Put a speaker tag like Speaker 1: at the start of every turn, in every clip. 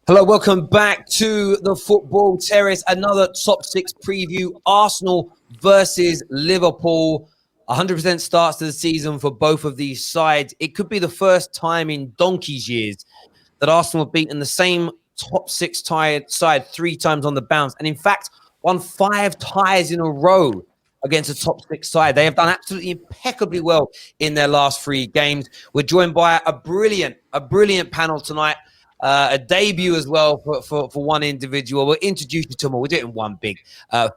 Speaker 1: Hello, welcome back to the Football Terrace. Another top six preview. Arsenal versus Liverpool. 100% starts to the season for both of these sides. It could be the first time in donkey's years that Arsenal have beaten the same top six side 3 times on the bounce. And in fact, won 5 ties in a row against a top six side. They have done absolutely impeccably well in their last 3 games. We're joined by a brilliant panel tonight. A debut as well for one individual. We'll introduce you to them all. We'll do it in one big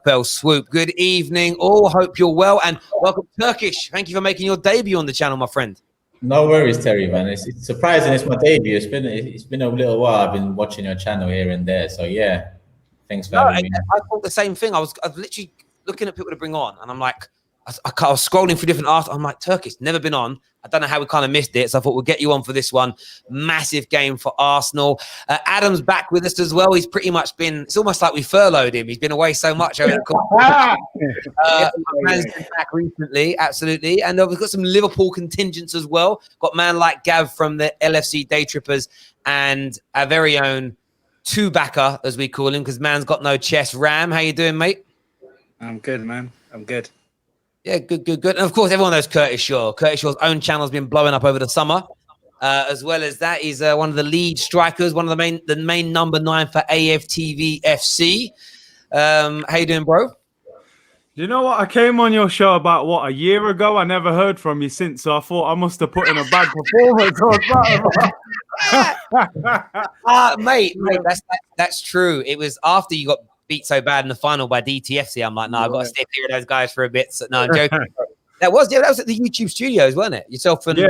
Speaker 1: fell swoop. Good evening all. Hope you're well. And welcome, Turkish. Thank you for making your debut on the channel, my friend.
Speaker 2: No worries, Terry, man. It's surprising. It's my debut. It's been a little while. I've been watching your channel here and there. So, yeah, thanks for having me.
Speaker 1: I thought the same thing. I was literally looking at people to bring on. And I'm like, I was scrolling through different articles. I'm like, Turkish, never been on. I don't know how we kind of missed it. So I thought we'll get you on for this one. Massive game for Arsenal. Adam's back with us as well. He's pretty much been, it's almost like we furloughed him. He's been away so much over the man's been back recently, absolutely. And we've got some Liverpool contingents as well. Got man like Gav from the LFC Day Trippers and our very own two-backer, as we call him, because man's got no chest. Ram, how you doing, mate?
Speaker 3: I'm good, man. I'm good.
Speaker 1: Yeah, good. And of course, everyone knows Curtis Shaw. Curtis Shaw's own channel has been blowing up over the summer. As well as that, he's one of the lead strikers, one of the main number 9 for AFTV FC. How you doing, bro?
Speaker 3: You know what? I came on your show about, a year ago? I never heard from you since, so I thought I must have put in a bad performance.
Speaker 1: Mate, that's true. It was after you got beat so bad in the final by DTFC. I'm like, no, I've got to stay clear of those guys for a bit. So, no, I'm joking. that was at the YouTube studios, wasn't it? Yourself and
Speaker 3: me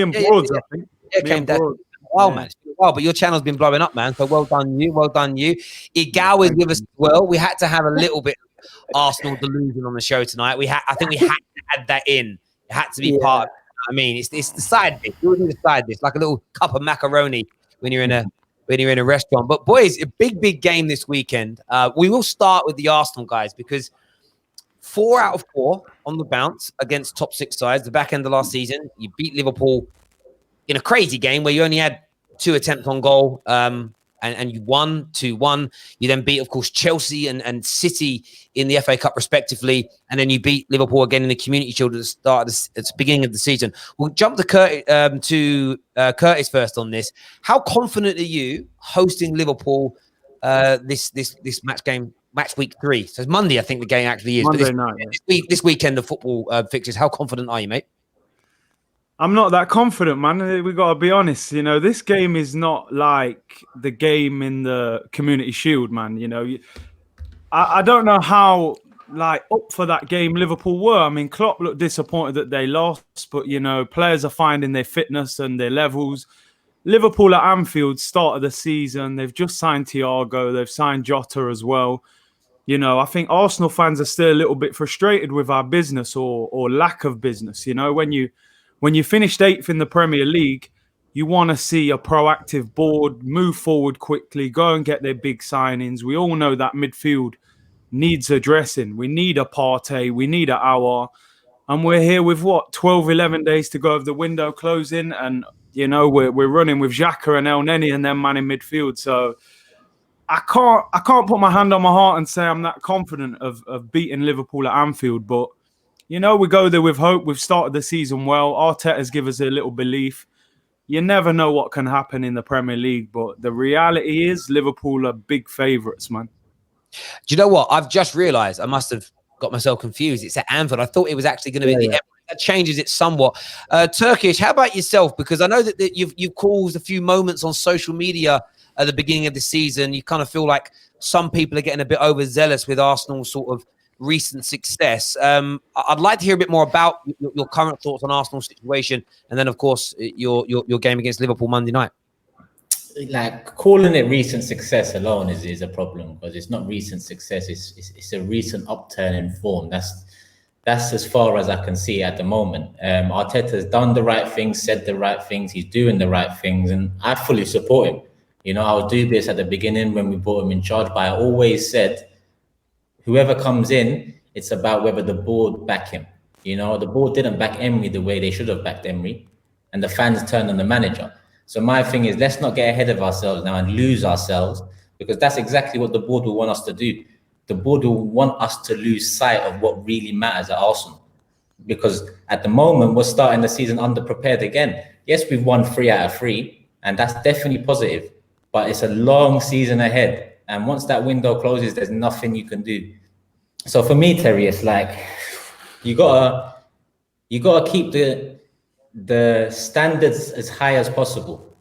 Speaker 3: and Broads, I think.
Speaker 1: Yeah, came down. Wow, man. It's been a while, but your channel's been blowing up, man. So well done you. Egal is with us as well. We had to have a little bit of Arsenal delusion on the show tonight. I think we had to add that in. It had to be part of it. I mean, it's the side dish. You do the side dish, like a little cup of macaroni when you're in a restaurant. But boys, a big game this weekend. We will start with the Arsenal guys because 4 out of 4 on the bounce against top 6 sides. The back end of last season, you beat Liverpool in a crazy game where you only had 2 attempts on goal, and you won 2-1. You then beat, of course, Chelsea and City in the FA Cup respectively, and then you beat Liverpool again in the Community Shield at the beginning of the season. We'll jump to Curtis first on this. How confident are you hosting Liverpool this match week 3? So it's Monday, I think the game actually is.
Speaker 3: Monday night.
Speaker 1: This weekend of football fixtures. How confident are you, mate?
Speaker 3: I'm not that confident, man. We got to be honest. You know, this game is not like the game in the Community Shield, man. You know, I don't know how up for that game Liverpool were. I mean, Klopp looked disappointed that they lost, but you know, players are finding their fitness and their levels. Liverpool at Anfield, start of the season, they've just signed Thiago, they've signed Jota as well. You know, I think Arsenal fans are still a little bit frustrated with our business or lack of business. You know, when you finished 8th in the Premier League, you want to see a proactive board, move forward quickly, go and get their big signings. We all know that midfield needs addressing. We need a Partey, we need an hour. And we're here with 12, 11 days to go of the window closing. And, you know, we're running with Xhaka and El Neni and then man in midfield. So I can't put my hand on my heart and say I'm that confident of beating Liverpool at Anfield. But, you know, we go there with hope. We've started the season well. Arteta's given us a little belief. You never know what can happen in the Premier League, but the reality is Liverpool are big favourites, man.
Speaker 1: Do you know what? I've just realised I must have got myself confused. It's at Anfield. I thought it was actually going to be the Emirates. That changes it somewhat. Turkish, how about yourself? Because I know that you've caused a few moments on social media at the beginning of the season. You kind of feel like some people are getting a bit overzealous with Arsenal's sort of recent success. I'd like to hear a bit more about your current thoughts on Arsenal's situation, and then, of course, your game against Liverpool Monday night.
Speaker 2: Like calling it recent success alone is a problem because it's not recent success. It's a recent upturn in form. That's as far as I can see at the moment. Arteta's done the right things, said the right things. He's doing the right things, and I fully support him. You know, I was dubious at the beginning when we brought him in charge, but I always said, whoever comes in, it's about whether the board back him. You know, the board didn't back Emery the way they should have backed Emery, and the fans turned on the manager. So my thing is, let's not get ahead of ourselves now and lose ourselves, because that's exactly what the board will want us to do. The board will want us to lose sight of what really matters at Arsenal. Because at the moment, we're starting the season underprepared again. Yes, we've won 3 out of 3, and that's definitely positive. But it's a long season ahead. And once that window closes, there's nothing you can do. So for me, Terry, it's like you gotta keep the standards as high as possible,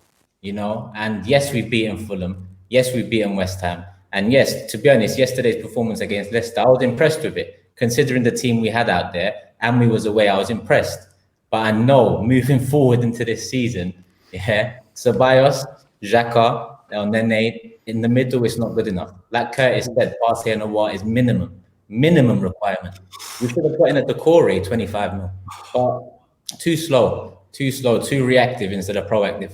Speaker 2: you know. And yes, we've beaten Fulham. Yes, we've beaten West Ham. And yes, to be honest, yesterday's performance against Leicester, I was impressed with it. Considering the team we had out there and we was away, I was impressed. But I know moving forward into this season, Ceballos, Xhaka, El Nene, in the middle, it's not good enough. Like Curtis said, Partey and Awar is minimum requirement. We should have put in a Decore 25 mil. But too slow, too reactive instead of proactive.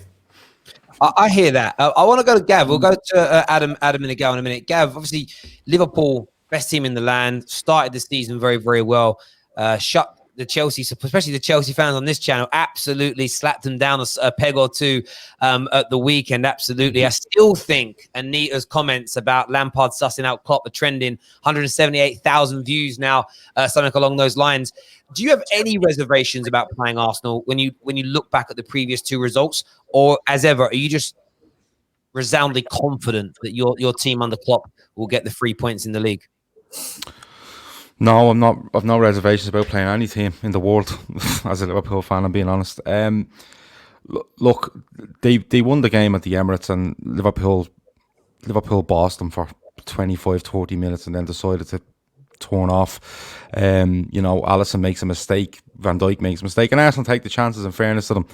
Speaker 1: I hear that. I want to go to Gav. We'll go to Adam and Egal in a minute. Gav, obviously, Liverpool, best team in the land, started the season very, very well. Shut the Chelsea, especially the Chelsea fans on this channel, absolutely slapped them down a peg or two at the weekend. Absolutely. I still think Anita's comments about Lampard sussing out Klopp are trending. 178,000 views now, something along those lines. Do you have any reservations about playing Arsenal when you look back at the previous 2 results, or as ever, are you just resoundingly confident that your team under Klopp will get the 3 points in the league?
Speaker 4: No, I'm not. I've no reservations about playing any team in the world. As a Liverpool fan, I'm being honest. Look, they won the game at the Emirates, and Liverpool bossed them for 25, 30 minutes, and then decided to turn off. You know, Alisson makes a mistake, Van Dijk makes a mistake, and Arsenal take the chances. In fairness to them,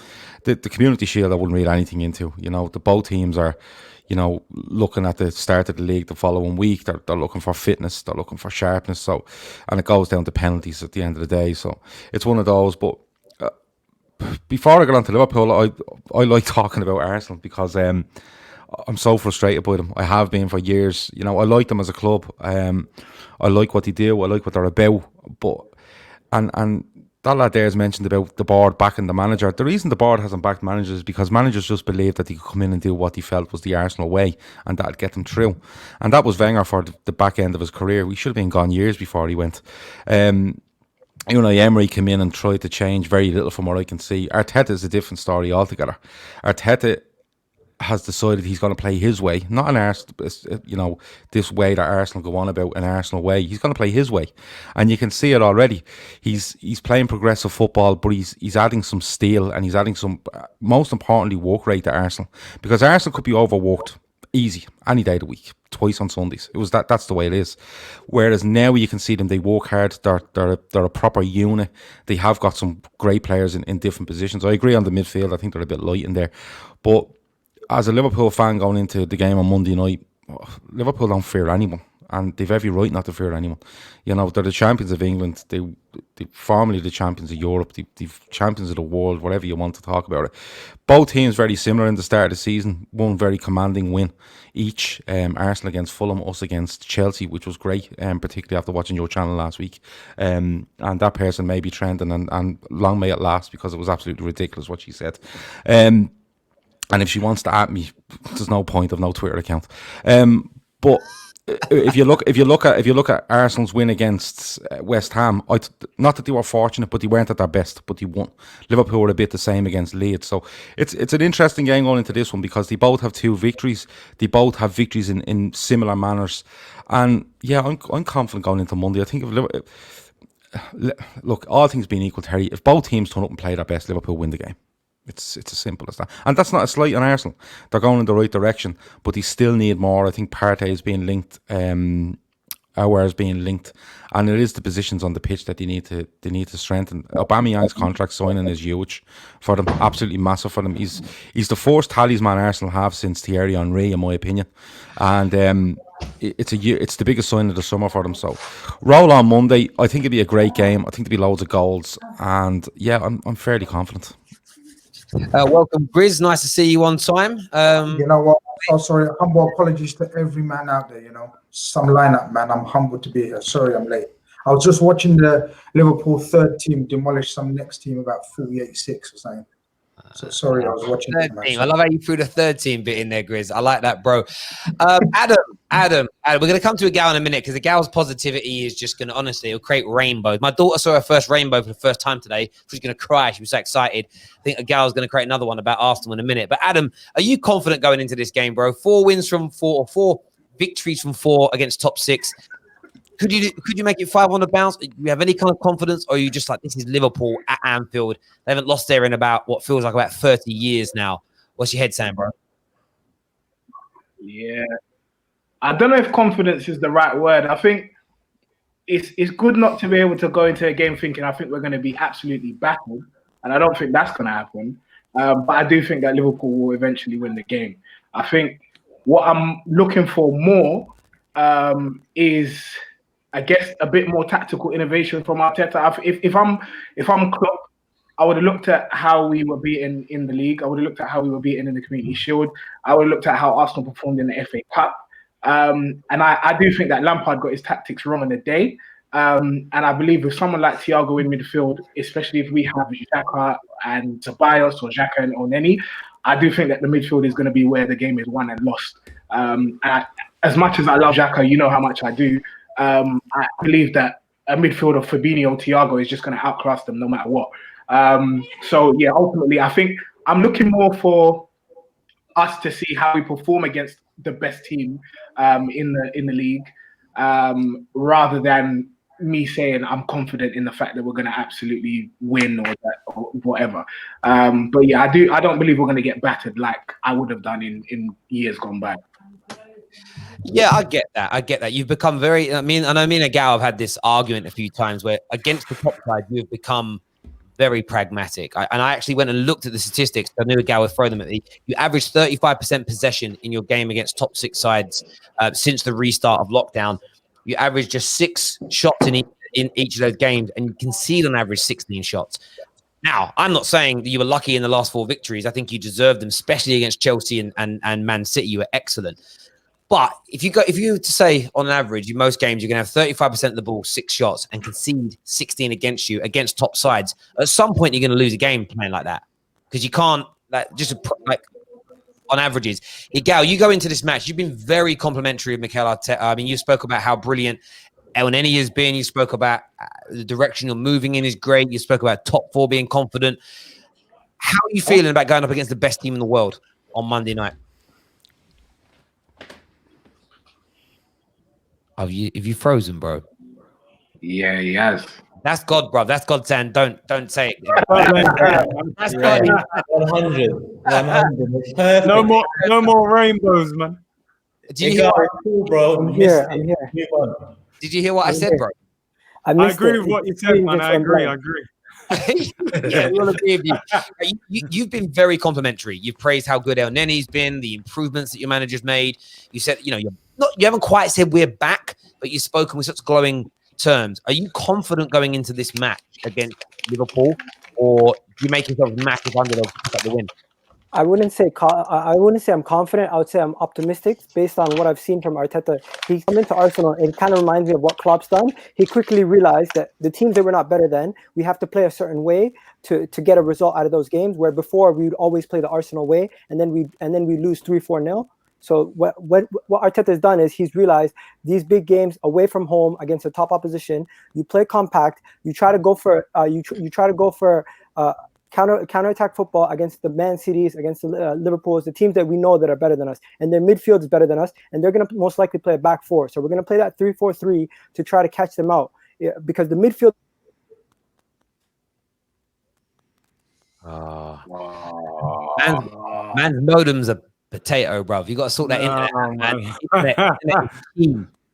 Speaker 4: the Community Shield I wouldn't read anything into. You know, both teams are, you know, looking at the start of the league the following week. They're looking for fitness, they're looking for sharpness. So, and it goes down to penalties at the end of the day. So it's one of those. But before I get on to Liverpool, I like talking about Arsenal because I'm so frustrated by them. I have been for years. You know, I like them as a club. I like what they do. I like what they're about. But and that lad there has mentioned about the board backing the manager. The reason the board hasn't backed managers is because managers just believed that they could come in and do what they felt was the Arsenal way, and that'd get them through. And that was Wenger for the back end of his career. We should have been gone years before he went. You know, Emery came in and tried to change very little from what I can see. Arteta is a different story altogether. Arteta has decided he's going to play his way, not an Arsenal, you know, this way that Arsenal go on about, an Arsenal way. He's going to play his way, and you can see it already. He's playing progressive football, but he's adding some steel, and he's adding some, most importantly, work rate to Arsenal, because Arsenal could be overworked easy any day of the week, twice on Sundays. It was that's the way it is. Whereas now you can see them, they work hard. They're a proper unit. They have got some great players in different positions. I agree on the midfield. I think they're a bit light in there, but as a Liverpool fan going into the game on Monday night, Liverpool don't fear anyone, and they've every right not to fear anyone. You know, they're the champions of England. They formerly the champions of Europe. They're champions of the world, whatever you want to talk about it. Both teams very similar in the start of the season. One very commanding win each. Arsenal against Fulham, us against Chelsea, which was great, particularly after watching your channel last week. And that person may be trending, and long may it last, because it was absolutely ridiculous what she said. And if she wants to at me, there's no point. I've no Twitter account. But if you look at Arsenal's win against West Ham, not that they were fortunate, but they weren't at their best, but they won. Liverpool were a bit the same against Leeds. So it's an interesting game going into this one, because they both have 2 victories. They both have victories in similar manners. And yeah, I'm confident going into Monday. I think look, all things being equal, Terry, if both teams turn up and play their best, Liverpool win the game. It's as simple as that. And that's not a slight on Arsenal. They're going in the right direction, but they still need more. I think Partey is being linked, Aouar is being linked, and it is the positions on the pitch that they need to strengthen. Aubameyang's contract signing is huge for them, absolutely massive for them. He's the first talisman Arsenal have since Thierry Henry, in my opinion, and it's the biggest sign of the summer for them. So roll on Monday. I think it'll be a great game. I think there'll be loads of goals, and yeah, I'm fairly confident.
Speaker 1: Welcome, Grizz. Nice to see you on time.
Speaker 5: You know what? Oh, sorry. Humble apologies to every man out there. You know, some lineup, man. I'm humbled to be here. Sorry, I'm late. I was just watching the Liverpool third team demolish some next team about 48-6 or something. So sorry, I was watching the
Speaker 1: Third
Speaker 5: match.
Speaker 1: team. I love how you threw the third team bit in there, Grizz. I like that, bro. Adam, we're going to come to Egal in a minute because Egal's positivity is just going to, honestly, it'll create rainbows. My daughter saw her first rainbow for the first time today. She's going to cry. She was so excited. I think Egal's going to create another one about Arsenal in a minute. But Adam, are you confident going into this game, bro? 4 wins from 4 or 4 victories from 4 against top 6. Could you make it 5 on the bounce? Do you have any kind of confidence, or are you just like, this is Liverpool at Anfield? They haven't lost there in about what feels like about 30 years now. What's your head saying, bro?
Speaker 6: Yeah, I don't know if confidence is the right word. I think it's good not to be able to go into a game thinking I think we're going to be absolutely battered, and I don't think that's going to happen. But I do think that Liverpool will eventually win the game. I think what I'm looking for more is, I guess, a bit more tactical innovation from Arteta. If I'm Klopp, I would have looked at how we were beaten in the league. I would have looked at how we were beaten in the Community Shield. I would have looked at how Arsenal performed in the FA Cup. And I do think that Lampard got his tactics wrong on the day. And I believe with someone like Thiago in midfield, especially if we have Xhaka and Tobias or Xhaka and Oneni, I do think that the midfield is going to be where the game is won and lost. As much as I love Xhaka, you know how much I do. I believe that a midfield of Fabinho, Thiago is just going to outclass them no matter what. So yeah, ultimately, I think I'm looking more for us to see how we perform against the best team in the league, rather than me saying I'm confident in the fact that we're going to absolutely win or whatever. But yeah, I don't believe we're going to get battered like I would have done in years gone by.
Speaker 1: Yeah, I get that. You've become very. I know me and Egal have had this argument a few times where against the top side, you've become very pragmatic. I actually went and looked at the statistics. I knew Egal would throw them at me. You averaged 35% possession in your game against top 6 sides since the restart of lockdown. You averaged just 6 shots in each of those games, and you concede on average 16 shots. Now, I'm not saying that you were lucky in the last 4 victories. I think you deserved them, especially against Chelsea and Man City. You were excellent. But if you were to say on average, in most games, you're going to have 35% of the ball, 6 shots, and concede 16 against you, against top sides. At some point, you're going to lose a game playing like that. Because you can't, on averages. Egal, you go into this match, you've been very complimentary of Mikel Arteta. I mean, you spoke about how brilliant Elneny has been. You spoke about the direction you're moving in is great. You spoke about top 4 being confident. How are you feeling about going up against the best team in the world on Monday night? Have you frozen, bro?
Speaker 6: Yeah, he has.
Speaker 1: That's God, bro. That's God saying, don't say it. That's God.
Speaker 2: 100. Perfect.
Speaker 3: No more rainbows, man.
Speaker 1: Did you hear
Speaker 2: bro?
Speaker 7: I'm here.
Speaker 1: Did you hear what I said, bro?
Speaker 3: I agree with what you said, man. I agree.
Speaker 1: Yeah, we'll agree with you. You've been very complimentary. You've praised how good Elneny's been, the improvements that your manager's made. You said, you haven't quite said we're back, but you've spoken with such glowing terms. Are you confident going into this match against Liverpool, or do you make yourself a massive underdog to pick up the win?
Speaker 7: I wouldn't say I'm confident. I would say I'm optimistic based on what I've seen from Arteta. He come into Arsenal and it kind of reminds me of what Klopp's done. He quickly realized that the teams that we're not better than, we have to play a certain way to get a result out of those games. Where before we would always play the Arsenal way, and then we lose 3-4-0. So what Arteta has done is he's realized these big games away from home against a top opposition, you play compact, you try to go for counterattack football against the Man Cities, against the Liverpools, the teams that we know that are better than us, and their midfield is better than us, and they're going to most likely play a back 4. So we're going to play that 3-4-3 to try to catch them out, because the midfield.
Speaker 1: Man's modem's a potato, bro. You got to sort that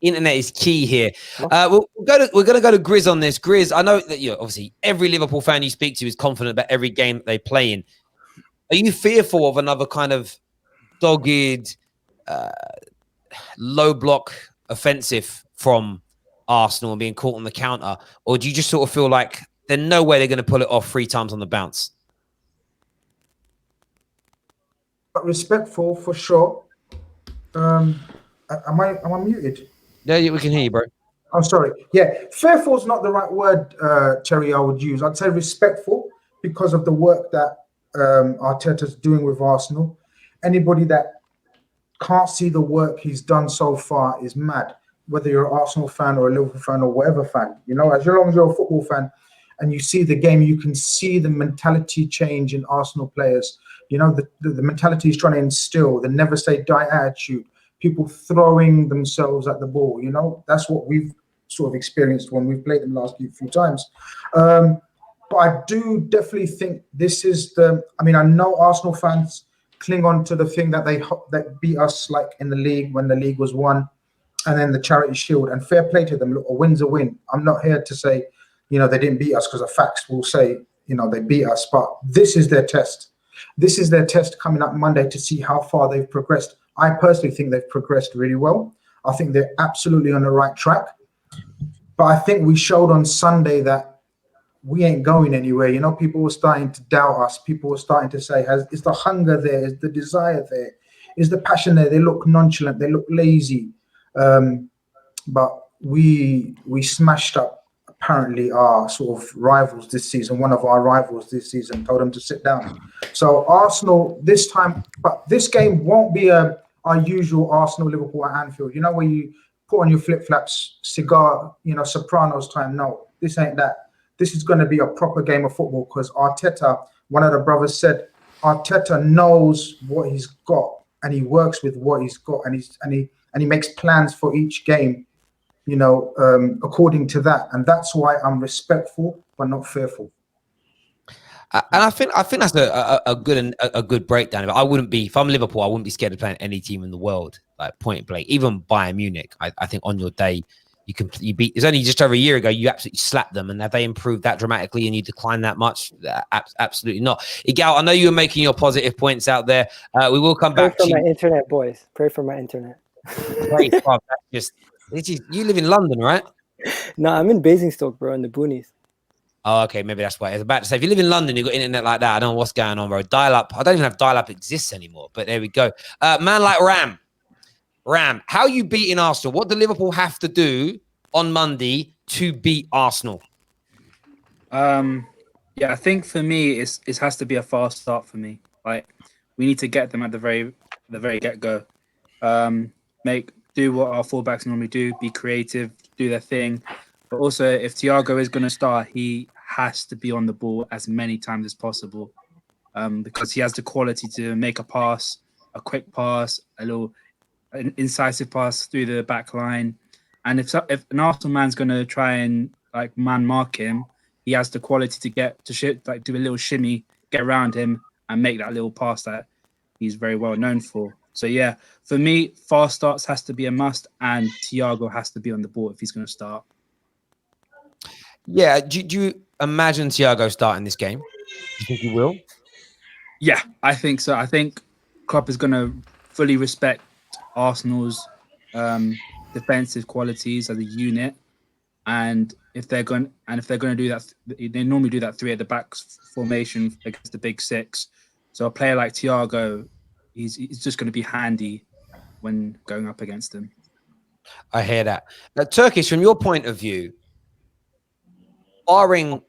Speaker 1: Internet is key here. We're going to go to Grizz on this. Grizz, I know that obviously every Liverpool fan you speak to is confident about every game that they play in. Are you fearful of another kind of dogged, low block offensive from Arsenal and being caught on the counter, or do you just sort of feel like there's no way they're going to pull it off 3 times on the bounce?
Speaker 5: But respectful for sure. Am I muted?
Speaker 1: Yeah, we can hear you, bro.
Speaker 5: I'm sorry. Yeah, fearful is not the right word, Terry, I would use. I'd say respectful because of the work that Arteta's doing with Arsenal. Anybody that can't see the work he's done so far is mad. Whether you're an Arsenal fan or a Liverpool fan or whatever fan, you know, as long as you're a football fan and you see the game, you can see the mentality change in Arsenal players. You know, the mentality he's trying to instill, the never say die attitude, people throwing themselves at the ball. You know, that's what we've sort of experienced when we've played them last few times. But I do definitely think this is I mean, I know Arsenal fans cling on to the thing that that beat us like in the league when the league was won, and then the Charity Shield. And fair play to them. Look, a win's a win. I'm not here to say, you know, they didn't beat us, because the facts will say, you know, they beat us. But this is their test. This is their test coming up Monday to see how far they've progressed. I personally think they've progressed really well. I think they're absolutely on the right track. But I think we showed on Sunday that we ain't going anywhere. You know, people were starting to doubt us. People were starting to say, is the hunger there? Is the desire there? Is the passion there? They look nonchalant. They look lazy. But we smashed up apparently our sort of rivals this season. One of our rivals this season told them to sit down. So Arsenal this time, but this game won't be our usual Arsenal Liverpool at Anfield. You know, where you put on your flip-flops, cigar, you know, Sopranos time. No, this ain't that. This is going to be a proper game of football, because Arteta, one of the brothers said, Arteta knows what he's got and he works with what he's got, and he makes plans for each game, you know, according to that. And that's why I'm respectful but not fearful.
Speaker 1: And I think that's a good breakdown. I wouldn't be, if I'm Liverpool, I wouldn't be scared of playing any team in the world, like point blank. Even Bayern Munich, I think on your day, you beat. It's only just over a year ago you absolutely slapped them, and have they improved that dramatically and you decline that much? Absolutely not. Egal, I know you were making your positive points out there. We will come back to
Speaker 7: my internet, boys. Pray for my internet.
Speaker 1: Great, you live in London, right?
Speaker 7: No, I'm in Basingstoke, bro, in the boonies.
Speaker 1: Oh, okay, maybe that's why. I was about to say, if you live in London, you've got internet like that. I don't know what's going on, bro. Dial-up. I don't even have dial-up exists anymore, but there we go. Man like Ram, how are you beating Arsenal? What do Liverpool have to do on Monday to beat Arsenal?
Speaker 8: Yeah, I think for me, it has to be a fast start for me. Like, we need to get them at the very get-go. Do what our fullbacks normally do, be creative, do their thing. But also, if Thiago is going to start, he has to be on the ball as many times as possible, because he has the quality to make a pass, a quick pass, an incisive pass through the back line. And if an Arsenal man's going to try and like man mark him, he has the quality to do a little shimmy, get around him, and make that little pass that he's very well known for. So yeah, for me, fast starts has to be a must, and Thiago has to be on the ball if he's going to start.
Speaker 1: Yeah, do you imagine Thiago starting this game? Do you think he will?
Speaker 8: Yeah, I think so. I think Klopp is going to fully respect Arsenal's defensive qualities as a unit, and if they're going to do that, they normally do that 3 at the back formation against the big 6. So a player like Thiago, he's just going to be handy when going up against them.
Speaker 1: I hear that. Now, Turkish, from your point of view, barring,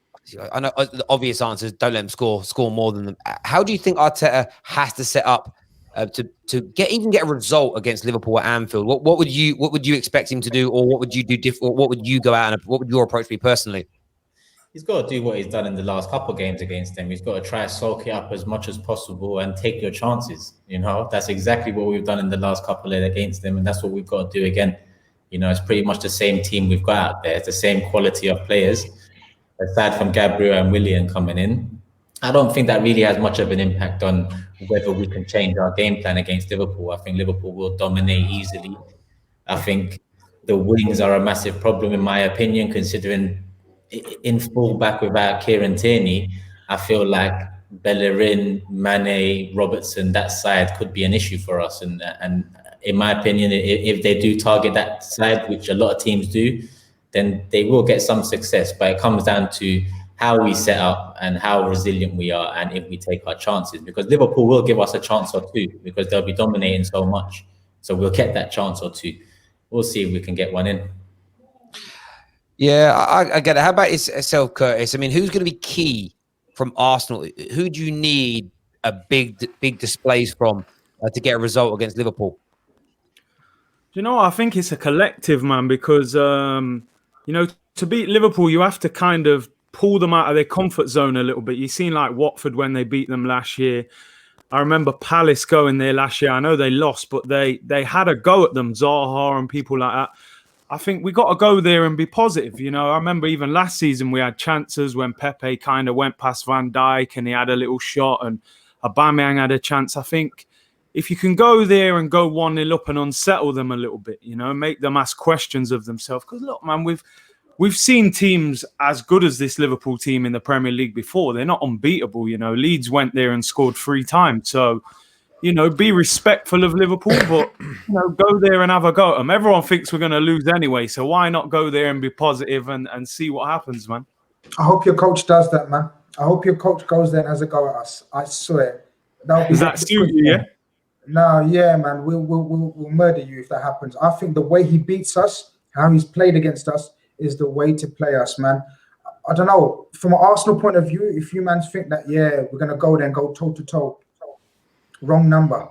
Speaker 1: I know the obvious answers, don't let them score more than them. How do you think Arteta has to set up to get a result against Liverpool at Anfield? What would you expect him to do, or what would you do different? What would you go out and what would your approach be personally?
Speaker 2: He's got to do what he's done in the last couple of games against them. He's got to try to soak it up as much as possible and take your chances. You know, that's exactly what we've done in the last couple of against them, and that's what we've got to do again. You know, it's pretty much the same team we've got out there. It's the same quality of players, aside from Gabriel and Willian coming in. I don't think that really has much of an impact on whether we can change our game plan against Liverpool. I think Liverpool will dominate easily. I think the wings are a massive problem, in my opinion, considering in full back without Kieran Tierney, I feel like Bellerin, Mane, Robertson, that side could be an issue for us. And in my opinion, if they do target that side, which a lot of teams do, then they will get some success. But it comes down to how we set up and how resilient we are, and if we take our chances. Because Liverpool will give us a chance or two, because they'll be dominating so much. So we'll get that chance or two. We'll see if we can get one in.
Speaker 1: Yeah, I get it. How about yourself, Curtis? I mean, who's going to be key from Arsenal? Who do you need a big displays from to get a result against Liverpool?
Speaker 3: You know, I think it's a collective, man, because you know, to beat Liverpool, you have to kind of pull them out of their comfort zone a little bit. You've seen like Watford when they beat them last year. I remember Palace going there last year. I know they lost, but they had a go at them, Zaha and people like that. I think we got to go there and be positive. You know, I remember even last season we had chances when Pepe kind of went past Van Dijk and he had a little shot, and Aubameyang had a chance. I think if you can go there and go 1-0 up and unsettle them a little bit, you know, make them ask questions of themselves. Because look, man, we've seen teams as good as this Liverpool team in the Premier League before. They're not unbeatable, you know. Leeds went there and scored 3 times. So, you know, be respectful of Liverpool, but, you know, go there and have a go at them. Everyone thinks we're going to lose anyway, so why not go there and be positive and see what happens, man?
Speaker 5: I hope your coach does that, man. I hope your coach goes there and has a go at us. I swear.
Speaker 3: Does that suit you, yeah?
Speaker 5: No, yeah, man. We'll murder you if that happens. I think the way he beats us, how he's played against us, is the way to play us, man. I don't know. From an Arsenal point of view, if you man think that, yeah, we're going to go there and go toe-to-toe, wrong number.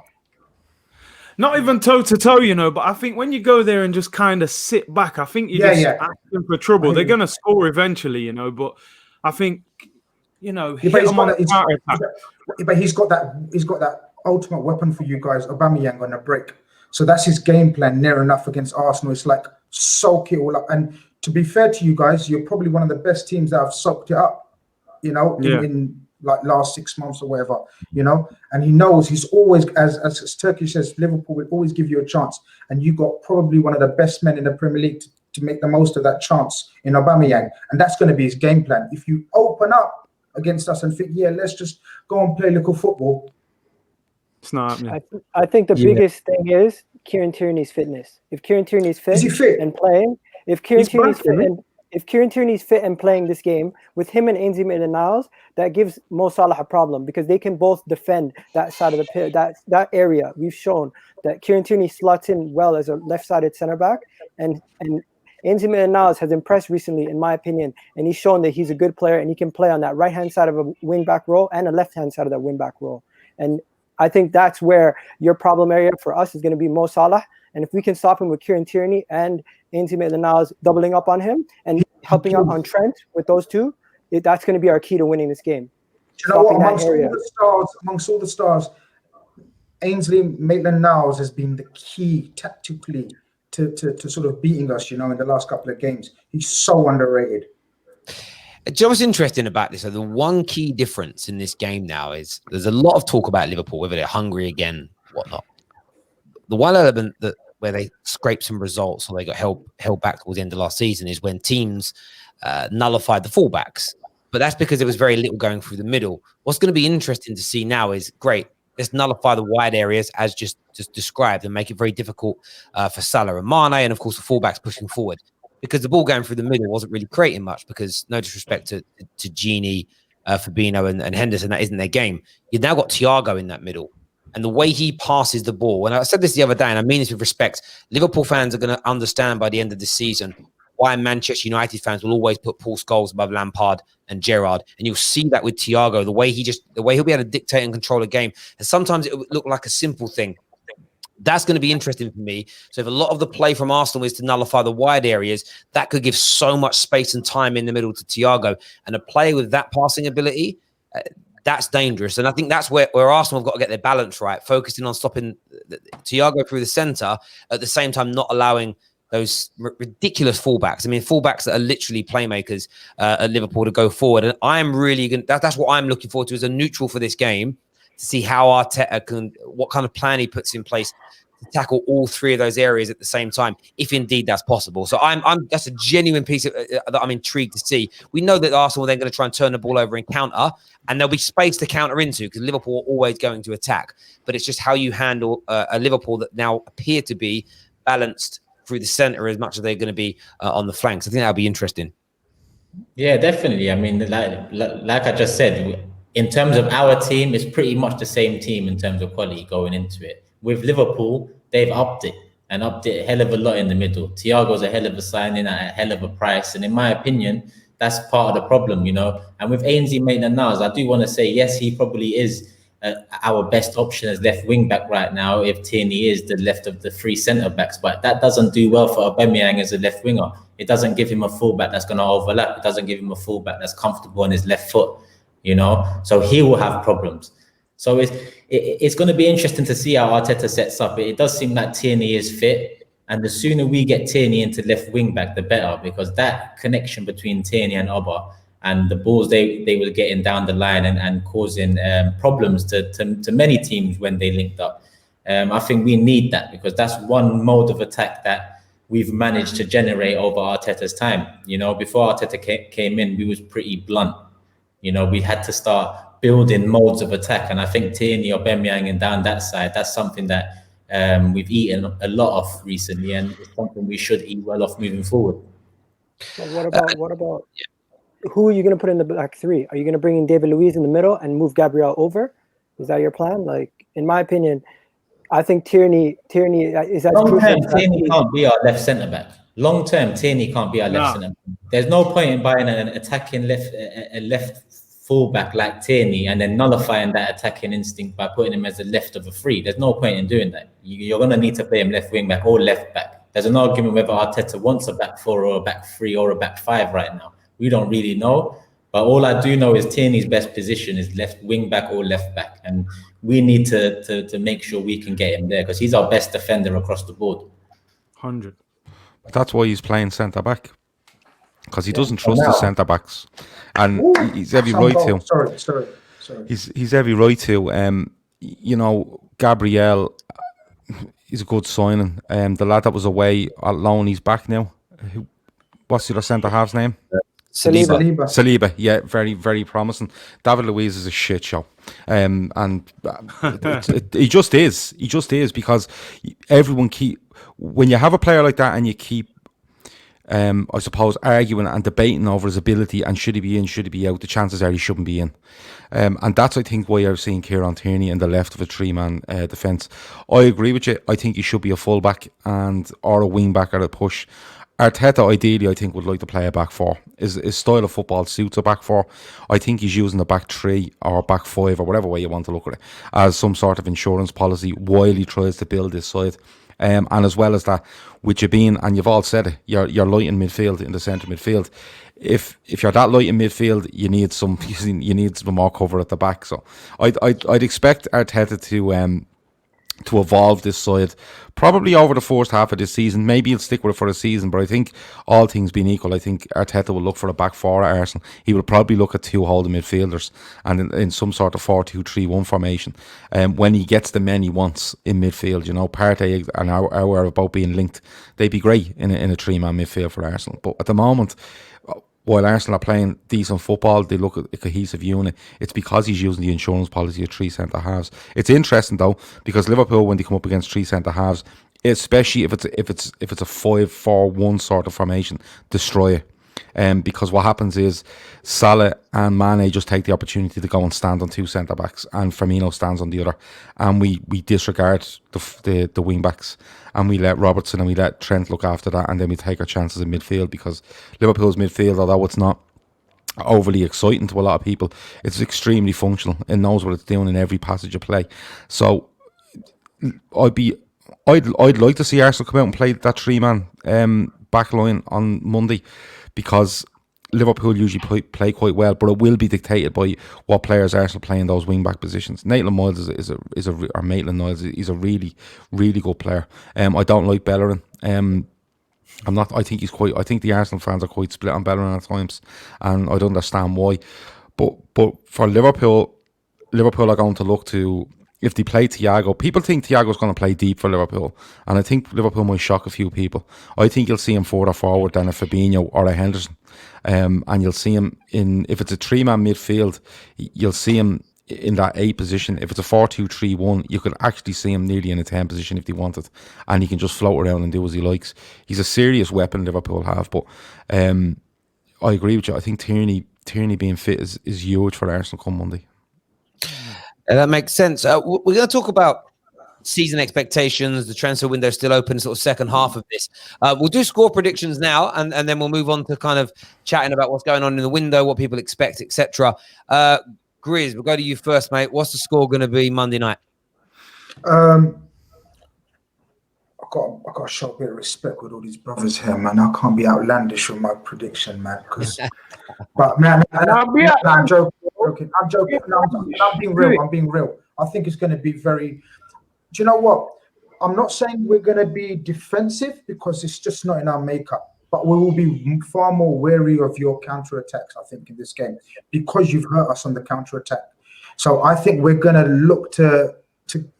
Speaker 3: Not even toe-to-toe, you know, but I think when you go there and just kind of sit back, I think you're asking for trouble. They're going to score eventually, you know, but I think, you know,
Speaker 5: but he's got that ultimate weapon for you guys, Aubameyang, on a break. So that's his game plan near enough against Arsenal. It's like soak it all up. And to be fair to you guys, you're probably one of the best teams that have soaked it up, you know, in like last 6 months or whatever, you know. And he knows he's always, as Turkish says, Liverpool will always give you a chance. And you got probably one of the best men in the Premier League to make the most of that chance in Aubameyang. And that's going to be his game plan. If you open up against us and think, yeah, let's just go and play little football,
Speaker 3: it's not happening.
Speaker 7: I think the biggest thing is Kieran Tierney's fitness. If Kieran Tierney's fit and playing, if Kieran Tierney's fit and playing this game with him and Ainsley Maitland-Niles, that gives Mo Salah a problem because they can both defend that side of the pitch, that area. We've shown that Kieran Tierney slots in well as a left-sided centre back, and Ainsley Maitland-Niles has impressed recently, in my opinion, and he's shown that he's a good player and he can play on that right-hand side of a wing-back role and a left-hand side of that wing-back role. And I think that's where your problem area for us is going to be Mo Salah. And if we can stop him with Kieran Tierney and Ainsley Maitland-Niles doubling up on him and helping out on Trent with those two, that's going to be our key to winning this game.
Speaker 5: You know what? Amongst all the stars, Ainsley Maitland-Niles has been the key tactically to sort of beating us, you know, in the last couple of games. He's so underrated.
Speaker 1: Do you know what's interesting about this? So the one key difference in this game now is there's a lot of talk about Liverpool, whether they're hungry again, whatnot. The one element where they scraped some results or they got held back towards the end of last season is when teams nullified the fullbacks. But that's because there was very little going through the middle. What's going to be interesting to see now is, great, let's nullify the wide areas as just described and make it very difficult for Salah and Mane and, of course, the fullbacks pushing forward. Because the ball going through the middle wasn't really creating much because, no disrespect to Gini, Fabinho and Henderson, that isn't their game. You've now got Thiago in that middle. And the way he passes the ball, and I said this the other day, and I mean this with respect, Liverpool fans are going to understand by the end of this season why Manchester United fans will always put Paul Scholes above Lampard and Gerrard. And you'll see that with Thiago, the way he'll be able to dictate and control a game. And sometimes it will look like a simple thing. That's going to be interesting for me. So if a lot of the play from Arsenal is to nullify the wide areas, that could give so much space and time in the middle to Thiago. And a player with that passing ability, that's dangerous. And I think that's where Arsenal have got to get their balance right, focusing on stopping Thiago through the centre, at the same time not allowing those ridiculous fullbacks. I mean, fullbacks that are literally playmakers at Liverpool to go forward. And I'm really going that's what I'm looking forward to as a neutral for this game, to see how Arteta what kind of plan he puts in place to tackle all three of those areas at the same time, if indeed that's possible. So that's a genuine piece of, that I'm intrigued to see. We know that Arsenal are then going to try and turn the ball over and counter, and there'll be space to counter into because Liverpool are always going to attack. But it's just how you handle a Liverpool that now appear to be balanced through the centre as much as they're going to be on the flanks. I think that'll be interesting.
Speaker 2: Yeah, definitely. I mean, like I just said, in terms of our team, it's pretty much the same team in terms of quality going into it. With Liverpool, they've upped it a hell of a lot in the middle. Thiago's a hell of a signing at a hell of a price. And in my opinion, that's part of the problem, you know. And with Ainsley Maitland-Niles, I do want to say, yes, he probably is our best option as left wing back right now if Tierney is the left of the three centre backs, but that doesn't do well for Aubameyang as a left winger. It doesn't give him a fullback that's going to overlap. It doesn't give him a fullback that's comfortable on his left foot, you know. So he will have problems. So it's going to be interesting to see how Arteta sets up. It does seem like Tierney is fit, and the sooner we get Tierney into left wing back, the better, because that connection between Tierney and Oba and the balls they were getting down the line and causing problems to many teams when they linked up. I think we need that, because that's one mode of attack that we've managed to generate over Arteta's time. You know, before Arteta came in, we was pretty blunt. You know, we had to start building modes of attack, and I think Tierney, Aubameyang, and down that side, that's something that we've eaten a lot of recently, and it's something we should eat well off moving forward.
Speaker 7: But what about who are you going to put in the back three? Are you going to bring in David Luiz in the middle and move Gabriel over? Is that your plan? Like, in my opinion, I think Tierney is as
Speaker 2: long
Speaker 7: crucial.
Speaker 2: term. Tierney can't be our left centre back. Long term, Tierney can't be our left centre back. There's no point in buying an attacking left fullback like Tierney and then nullifying that attacking instinct by putting him as the left of a three. There's no point in doing that. You're going to need to play him left wing back or left back. There's an argument whether Arteta wants a back four or a back three or a back five right now. We don't really know, but all I do know is Tierney's best position is left wing back or left back, and we need to make sure we can get him there, because he's our best defender across the board. 100.
Speaker 4: That's why he's playing centre back, because he doesn't trust the centre backs, and he's every right to.
Speaker 5: Sorry.
Speaker 4: He's every right to. You know, Gabriel is a good signing. The lad that was away at loan, he's back now. What's the other centre half's name? Saliba, yeah, very, very promising. David Luiz is a shit show, and he just is. He just is, because everyone when you have a player like that and you keep, I suppose, arguing and debating over his ability and should he be in, should he be out, the chances are he shouldn't be in. And that's, I think, why I've seen Kieran Tierney in the left of a three-man defence. I agree with you. I think he should be a full-back or a wing-back at a push. Arteta, ideally, I think, would like to play a back four. His style of football suits a back four. I think he's using a back three or back five, or whatever way you want to look at it, as some sort of insurance policy while he tries to build this side. And as well as that, with you being, and you've all said it, you're light in midfield, in the centre midfield. If you're that light in midfield, you need some more cover at the back. So I'd expect Arteta to evolve this side probably over the first half of this season. Maybe he'll stick with it for a season, but I think all things being equal, I think Arteta will look for a back four at Arsenal. He will probably look at two holding midfielders and in some sort of 4-2-3-1 formation. When he gets the men he wants in midfield, you know, Partey and our are about being linked. They'd be great in a three-man midfield for Arsenal. But at the moment, while Arsenal are playing decent football, they look at a cohesive unit. It's because he's using the insurance policy of three centre halves. It's interesting though, because Liverpool, when they come up against three centre halves, especially if it's a 5-4-1 sort of formation, destroy it. Because what happens is Salah and Mane just take the opportunity to go and stand on two centre backs, and Firmino stands on the other, and we disregard the wing backs, and we let Robertson and we let Trent look after that, and then we take our chances in midfield, because Liverpool's midfield, although it's not overly exciting to a lot of people, it's extremely functional. It knows what it's doing in every passage of play. So I'd like to see Arsenal come out and play that three-man back line on Monday, because Liverpool usually play quite well, but it will be dictated by what players Arsenal play in those wing-back positions. Maitland-Niles he's a really, really good player. I don't like Bellerin. I think the Arsenal fans are quite split on Bellerin at times, and I'd understand why. But for Liverpool are going to look to, if they play Thiago, people think Thiago's going to play deep for Liverpool, and I think Liverpool might shock a few people. I think you'll see him further forward than a Fabinho or a Henderson, and you'll see him if it's a three-man midfield, you'll see him in that 8 position. If it's a 4-2-3-1, you could actually see him nearly in a 10 position if they wanted, and he can just float around and do as he likes. He's a serious weapon Liverpool have, but I agree with you. I think Tierney being fit is huge for Arsenal come Monday.
Speaker 1: That makes sense. We're going to talk about season expectations, the transfer window still open, sort of second half of this. We'll do score predictions now, and then we'll move on to kind of chatting about what's going on in the window, what people expect, etc. Grizz, we'll go to you first, mate. What's the score going to be Monday night?
Speaker 5: I got to show a bit of respect with all these brothers here, man. I can't be outlandish with my prediction, man. But man, I'm joking. I'm joking. I'm being real. I'm being real. I think it's going to be very. Do you know what? I'm not saying we're going to be defensive because it's just not in our makeup. But we will be far more wary of your counter-attacks, I think, in this game because you've hurt us on the counter-attack. So I think we're going to look to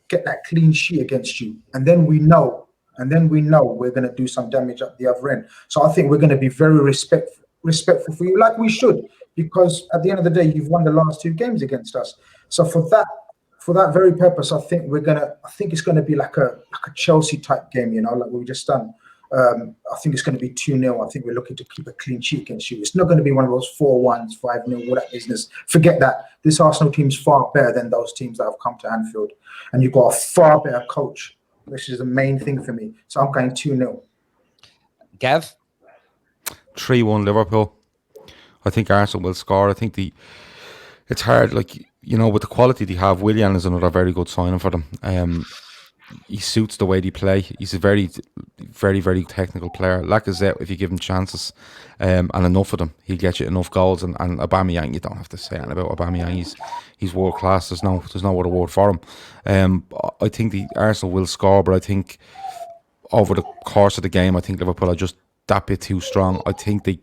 Speaker 5: get that clean sheet against you, and then we know we're going to do some damage at the other end. So I think we're going to be very respectful for you, like we should, because at the end of the day, you've won the last 2 games against us. So for that very purpose, I think it's going to be like a Chelsea type game, you know, like we've just done. I think it's going to be 2-0. I think we're looking to keep a clean sheet against you. It's not going to be one of those 4-1s, 5-0, all that business. Forget that. This Arsenal team's far better than those teams that have come to Anfield. And you've got a far better coach, which is the main thing for me. So I'm going 2-0.
Speaker 1: Gav?
Speaker 4: 3-1 Liverpool. I think Arsenal will score. I think it's hard, like, you know, with the quality they have. Willian is another very good signing for them. He suits the way they play. He's a very, very, very technical player. Lacazette, if you give him chances and enough of them, he'll get you enough goals. And Aubameyang, you don't have to say anything about Aubameyang. He's world class. There's no other word for him. I think the Arsenal will score, but I think over the course of the game, I think Liverpool are just that bit too strong. I think they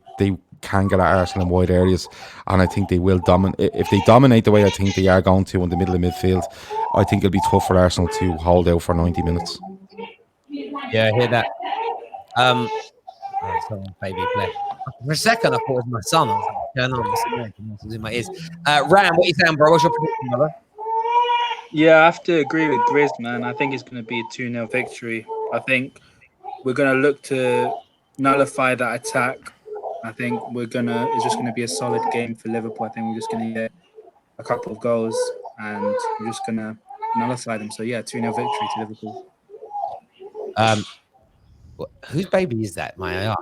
Speaker 4: can get at Arsenal in wide areas, and I think they will dominate. If they dominate the way I think they are going to in the middle of midfield, I think it'll be tough for Arsenal to hold out for 90 minutes.
Speaker 1: Yeah, I hear that. Someone baby play. For a second, I thought it was my son. I was like, it was in my ears. Ram, what are you saying, bro? What's your prediction, brother?
Speaker 8: Yeah, I have to agree with Grizz, man. I think it's going to be a 2-0 victory. I think we're going to look to nullify that attack. I think it's just going to be a solid game for Liverpool. I think we're just going to get a couple of goals and we're just going to nullify them. So, yeah, 2-0 victory to Liverpool.
Speaker 1: Whose baby is that, my?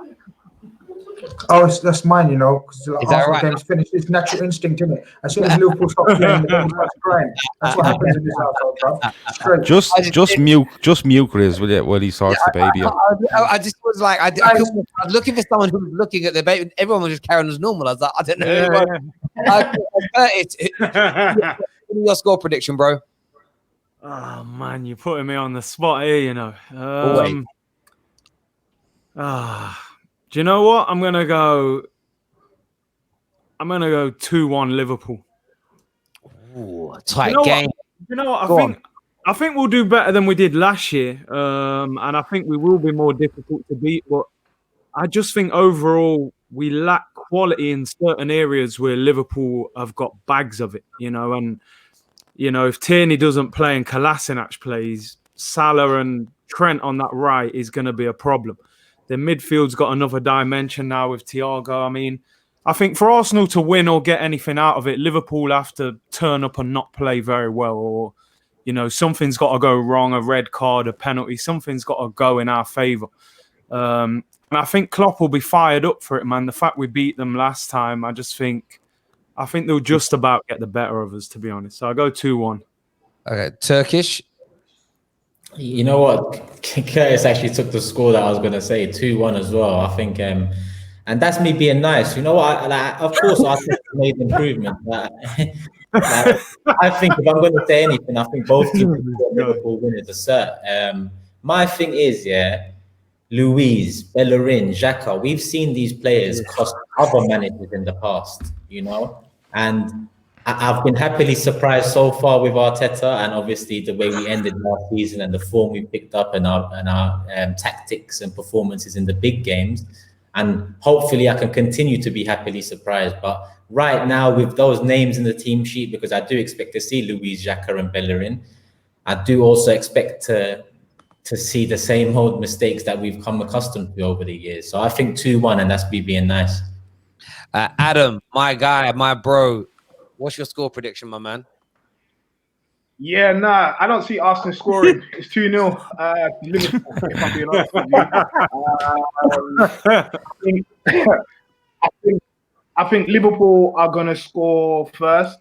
Speaker 5: Oh, that's mine, you know, because the Arsenal
Speaker 1: right?
Speaker 5: game's finished. It's natural instinct, isn't it? As soon as Liverpool stop playing, the game starts crying. That's what happens in this household, bro. Straight.
Speaker 4: Just mute Grizz, will you, while he sorts the baby out.
Speaker 1: I just was like, I was looking for someone who was looking at the baby. Everyone was just carrying as normal. I was like, I don't know. Your score prediction, bro.
Speaker 3: Oh man, you're putting me on the spot here, you know. Do you know what? I'm gonna go 2-1 Liverpool.
Speaker 1: Ooh, tight game.
Speaker 3: You know what? I think we'll do better than we did last year. And I think we will be more difficult to beat. But I just think overall we lack quality in certain areas where Liverpool have got bags of it, you know. And you know, if Tierney doesn't play and Kolasinac plays, Salah and Trent on that right is going to be a problem. The midfield's got another dimension now with Thiago. I mean, I think for Arsenal to win or get anything out of it, Liverpool have to turn up and not play very well, or, you know, something's got to go wrong, a red card, a penalty, something's got to go in our favour. And I think Klopp will be fired up for it, man. The fact we beat them last time, I think they'll just about get the better of us, to be honest. So I go 2-1.
Speaker 1: Okay, Turkish.
Speaker 2: You know what? Curtis actually took the score that I was going to say, 2-1 as well. I think, and that's me being nice. You know what? Of course, I think made improvement. I think if I'm going to say anything, I think both teams Liverpool win as a cert. My thing is, Luiz, Bellerin, Xhaka, we've seen these players cost other managers in the past, you know, and I've been happily surprised so far with Arteta, and obviously the way we ended last season and the form we picked up and our tactics and performances in the big games. And hopefully I can continue to be happily surprised. But right now, with those names in the team sheet, because I do expect to see Luiz, Xhaka and Bellerin, I do also expect to see the same old mistakes that we've come accustomed to over the years. So I think 2-1, and that's me being nice.
Speaker 1: Adam, my guy, my bro, what's your score prediction, my man?
Speaker 6: Yeah, nah, I don't see Arsenal scoring. It's 2-0 Liverpool, if I'm being honest with you. I think Liverpool are going to score first.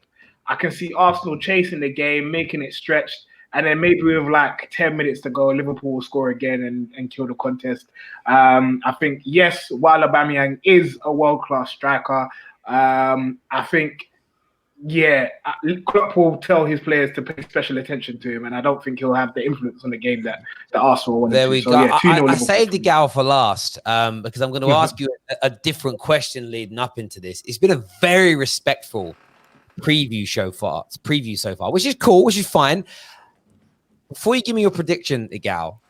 Speaker 6: I can see Arsenal chasing the game, making it stretched, and then maybe with like 10 minutes to go, Liverpool will score again and kill the contest. I think, yes, while Aubameyang is a world-class striker, I think, yeah, Klopp will tell his players to pay special attention to him, and I don't think he'll have the influence on the game that Arsenal wanted
Speaker 1: There
Speaker 6: to.
Speaker 1: we
Speaker 6: So,
Speaker 1: go.
Speaker 6: yeah, 2-0
Speaker 1: I saved the Egal for last because I'm going to ask you a different question leading up into this. It's been a very respectful preview so far, which is cool, which is fine. Before you give me your prediction, Egal,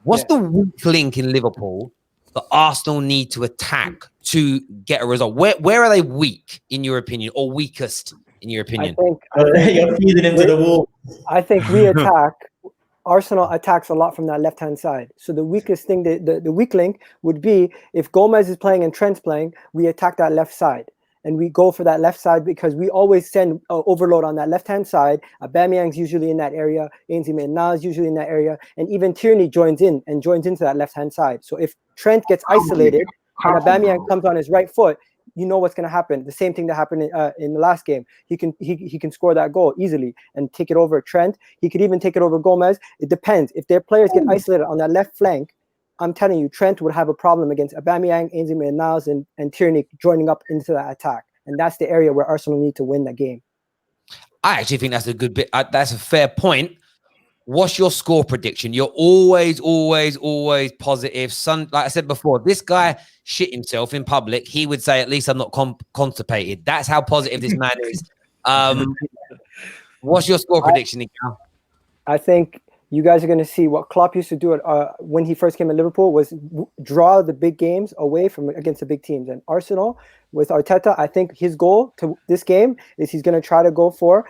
Speaker 1: what's the weak link in Liverpool that Arsenal need to attack to get a result? Where are they weak, in your opinion, or weakest, in your opinion?
Speaker 2: I think you're feeding into the wall.
Speaker 7: I think we attack. Arsenal attacks a lot from that left-hand side. So the weakest thing, the weak link would be if Gomez is playing and Trent's playing, we attack that left side. And we go for that left side because we always send overload on that left-hand side. Aubameyang's usually in that area. Ainsley Maitland-Niles usually in that area. And even Tierney joins into that left-hand side. So if Trent gets isolated and Aubameyang comes on his right foot, you know what's going to happen. The same thing that happened in the last game. He can score that goal easily and take it over Trent. He could even take it over Gomez. It depends. If their players get isolated on that left flank, I'm telling you, Trent would have a problem against Aubameyang, Ainsley Maitland-Niles, and Tierney joining up into that attack. And that's the area where Arsenal need to win the game.
Speaker 1: I actually think that's a good bit. That's a fair point. What's your score prediction? You're always positive. Like I said before, this guy shit himself in public. He would say, at least I'm not constipated. That's how positive this man is. What's your score prediction, Egal?
Speaker 7: I think you guys are going to see what Klopp used to do when he first came to Liverpool was draw the big games away from against the big teams. And Arsenal with Arteta, I think his goal to this game is he's going to try to go for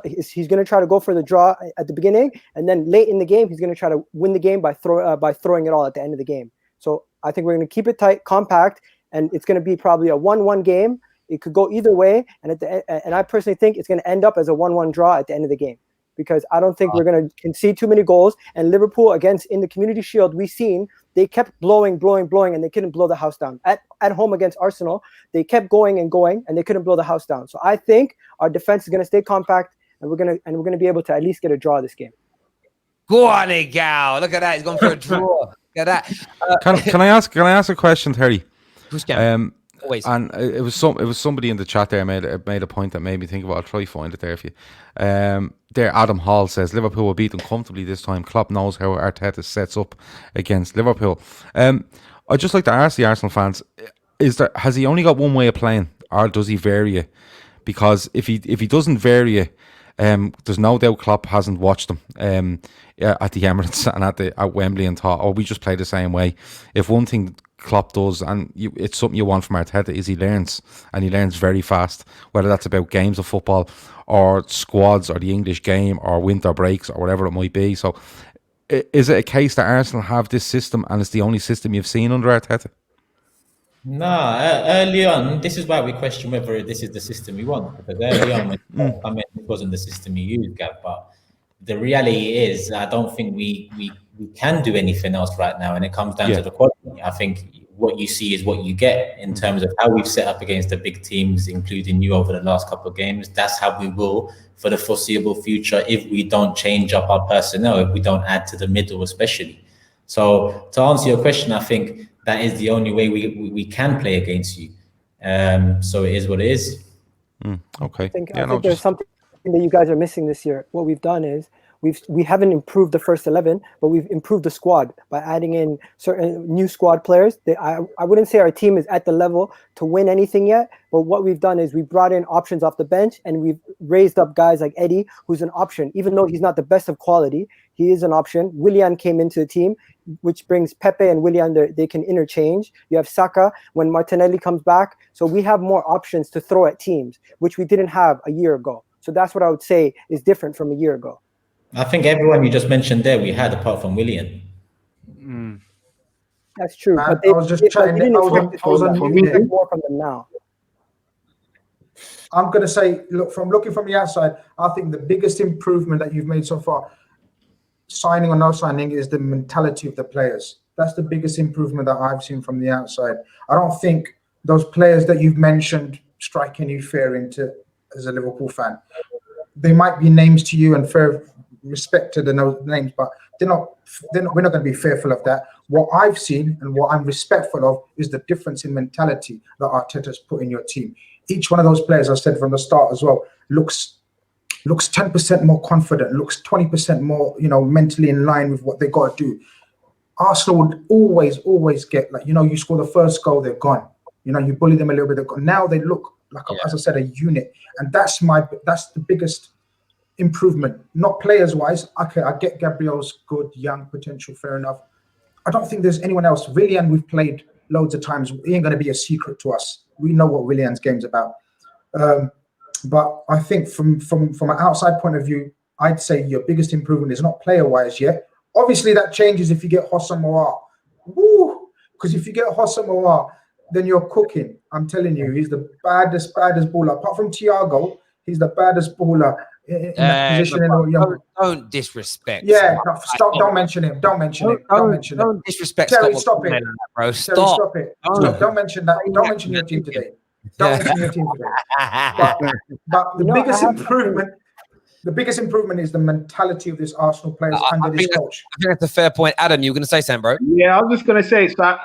Speaker 7: he's going to try to go for the draw at the beginning, and then late in the game he's going to try to win the game by throwing it all at the end of the game. So I think we're going to keep it tight, compact, and it's going to be probably a 1-1 game. It could go either way, and I personally think it's going to end up as a 1-1 draw at the end of the game. Because I don't think we're going to concede too many goals. And Liverpool, in the Community Shield, we've seen they kept blowing, and they couldn't blow the house down. At home against Arsenal, they kept going, and they couldn't blow the house down. So I think our defense is going to stay compact, and we're going to be able to at least get a draw this game.
Speaker 1: Go on, Egal. Look at that. He's gone for a draw. Look at that.
Speaker 4: Can I ask a question, Terry?
Speaker 1: Always.
Speaker 4: And it was somebody in the chat there made a point that made me think about. I'll try to find it there for you. There, Adam Hall says Liverpool will beat them comfortably this time. Klopp knows how Arteta sets up against Liverpool. I'd just like to ask the Arsenal fans: has he only got one way of playing, or does he vary it? Because if he doesn't vary it, there's no doubt Klopp hasn't watched them at the Emirates and at Wembley and thought, oh, we just play the same way. If one thing Klopp does, and it's something you want from Arteta, is he learns very fast, whether that's about games of football or squads or the English game or winter breaks or whatever it might be. So is it a case that Arsenal have this system and it's the only system you've seen under Arteta?
Speaker 2: Early on, this is why we question whether this is the system we want, because early on when it wasn't the system you used, Gav, but the reality is I don't think we can do anything else right now, and it comes down to the quality. I think what you see is what you get in terms of how we've set up against the big teams, including you over the last couple of games. That's how we will for the foreseeable future if we don't change up our personnel, if we don't add to the middle especially. So to answer your question, I think that is the only way we can play against you. So it is what it is.
Speaker 4: Okay.
Speaker 7: I think there's something that you guys are missing this year. What we've done is we haven't improved the first 11, but we've improved the squad by adding in certain new squad players. I wouldn't say our team is at the level to win anything yet, but what we've done is we brought in options off the bench, and we've raised up guys like Eddie, who's an option. Even though he's not the best of quality, he is an option. Willian came into the team, which brings Pepe and Willian. They can interchange. You have Saka when Martinelli comes back. So we have more options to throw at teams, which we didn't have a year ago. So that's what I would say is different from a year ago.
Speaker 2: I think everyone you just mentioned there we had, apart from Willian.
Speaker 7: That's true.
Speaker 5: Man,
Speaker 7: but
Speaker 5: I was just chatting.
Speaker 7: more from them now.
Speaker 5: I'm going to say, look, from looking from the outside, I think the biggest improvement that you've made so far, signing or no signing, is the mentality of the players. That's the biggest improvement that I've seen from the outside. I don't think those players that you've mentioned strike any fear into as a Liverpool fan. They might be names to you and fair respect to the names, but we're not going to be fearful of that. What I've seen and what I'm respectful of is the difference in mentality that Arteta's put in your team. Each one of those players, I said from the start as well, looks 10% more confident, looks 20% more, mentally in line with what they got to do. Arsenal would always get, like, you score the first goal, they're gone. You bully them a little bit, they're gone. Now they look like, as I said, a unit. And that's the biggest improvement. Not players-wise. Okay, I get Gabriel's good, young potential, fair enough. I don't think there's anyone else. Willian, we've played loads of times. He ain't going to be a secret to us. We know what Willian's game's about. But I think from an outside point of view, I'd say your biggest improvement is not player-wise yet. Obviously, that changes if you get Hossam Aouar. Woo! Because if you get Hossam Aouar, then you're cooking. I'm telling you, he's the baddest baller. Apart from Thiago, he's the baddest baller in that position.
Speaker 1: Don't disrespect.
Speaker 5: Yeah, no, stop. Don't mention him. Don't mention him.
Speaker 1: Don't disrespect.
Speaker 5: Terry, stop it.
Speaker 1: Bro.
Speaker 5: Terry, stop it. Don't mention that. Don't mention your team today. Don't mention your team today. But the biggest improvement is the mentality of this Arsenal players under this coach.
Speaker 1: I think that's a fair point. Adam, you were going to say something, bro?
Speaker 6: Yeah, I was just going to say, so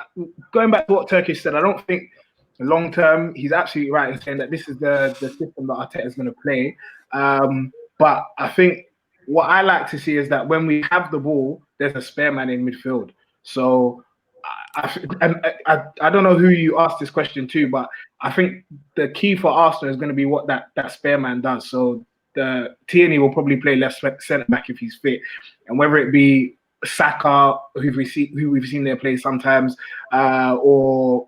Speaker 6: going back to what Turkish said, I don't think long term, he's absolutely right in saying that this is the system that Arteta is going to play. But I think what I like to see is that when we have the ball, there's a spare man in midfield. So I don't know who you asked this question to, but I think the key for Arsenal is going to be what that spare man does. So the Tierney will probably play left centre back if he's fit, and whether it be Saka, who we've seen there play sometimes, or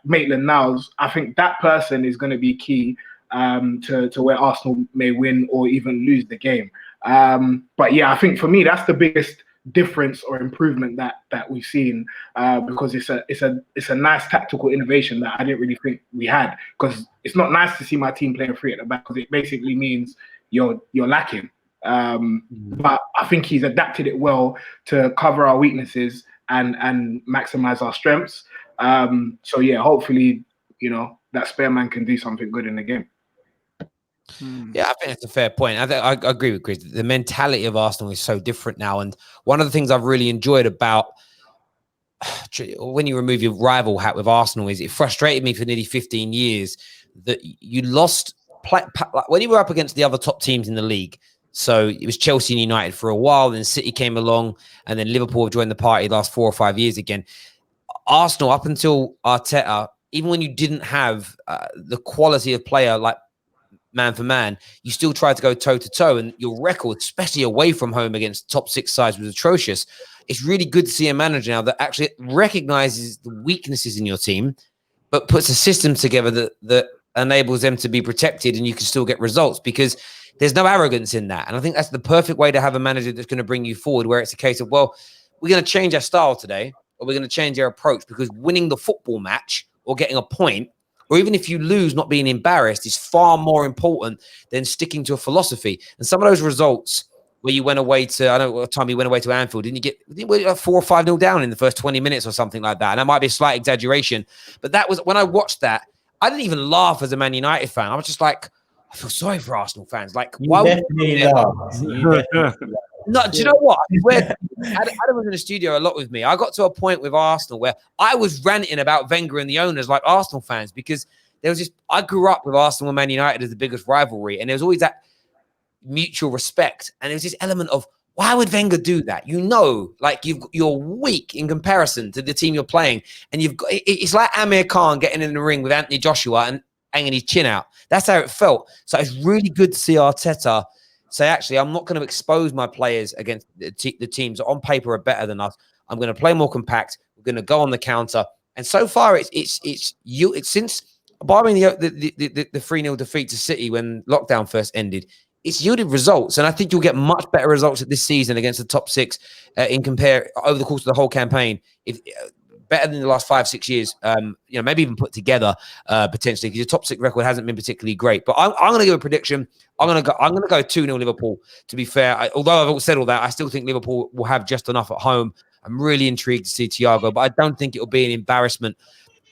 Speaker 6: Maitland-Niles, I think that person is going to be key to where Arsenal may win or even lose the game. But yeah, I think for me that's the biggest difference or improvement that we've seen, because it's a nice tactical innovation that I didn't really think we had, because it's not nice to see my team playing three at the back, because it basically means you're lacking. But I think he's adapted it well to cover our weaknesses and maximize our strengths. So yeah, hopefully, that spare man can do something good in the game.
Speaker 1: Yeah, I think that's a fair point. I agree with Grizz. The mentality of Arsenal is so different now. And one of the things I've really enjoyed about when you remove your rival hat with Arsenal is it frustrated me for nearly 15 years that you lost when you were up against the other top teams in the league. So it was Chelsea and United for a while, then City came along, and then Liverpool have joined the party the last 4 or 5 years again. Arsenal, up until Arteta, even when you didn't have the quality of player like man for man, you still tried to go toe-to-toe, and your record, especially away from home against top 6 sides, was atrocious. It's really good to see a manager now that actually recognizes the weaknesses in your team, but puts a system together that enables them to be protected and you can still get results, because there's no arrogance in that. And I think that's the perfect way to have a manager that's going to bring you forward, where it's a case of, well, we're going to change our style today, or we're going to change our approach, because winning the football match or getting a point, or even if you lose, not being embarrassed, is far more important than sticking to a philosophy. And some of those results where you went away to, I don't know what time you went away to Anfield, didn't you get 4 or 5-0 down in the first 20 minutes or something like that? And that might be a slight exaggeration, but that was, when I watched that, I didn't even laugh as a Man United fan. I was just like, I feel sorry for Arsenal fans. Like, why would you laugh? No, do you know what? Adam was in the studio a lot with me. I got to a point with Arsenal where I was ranting about Wenger and the owners like Arsenal fans, because there was I grew up with Arsenal and Man United as the biggest rivalry, and there was always that mutual respect. And there was this element of, why would Wenger do that? Like you're weak in comparison to the team you're playing, and it's like Amir Khan getting in the ring with Anthony Joshua and hanging his chin out. That's how it felt. So it's really good to see Arteta say, actually, I'm not going to expose my players against the teams that on paper are better than us. I'm going to play more compact. We're going to go on the counter. And so far, it's since barring the 3-0 defeat to City when lockdown first ended, it's yielded results. And I think you'll get much better results this season against the top 6 over the course of the whole campaign. better than the last 5-6 years. Maybe even put together potentially, because your top 6 record hasn't been particularly great. But I'm going to give a prediction. I'm going to go 2-0 Liverpool. To be fair, although I've said all that, I still think Liverpool will have just enough at home. I'm really intrigued to see Thiago, but I don't think it will be an embarrassment.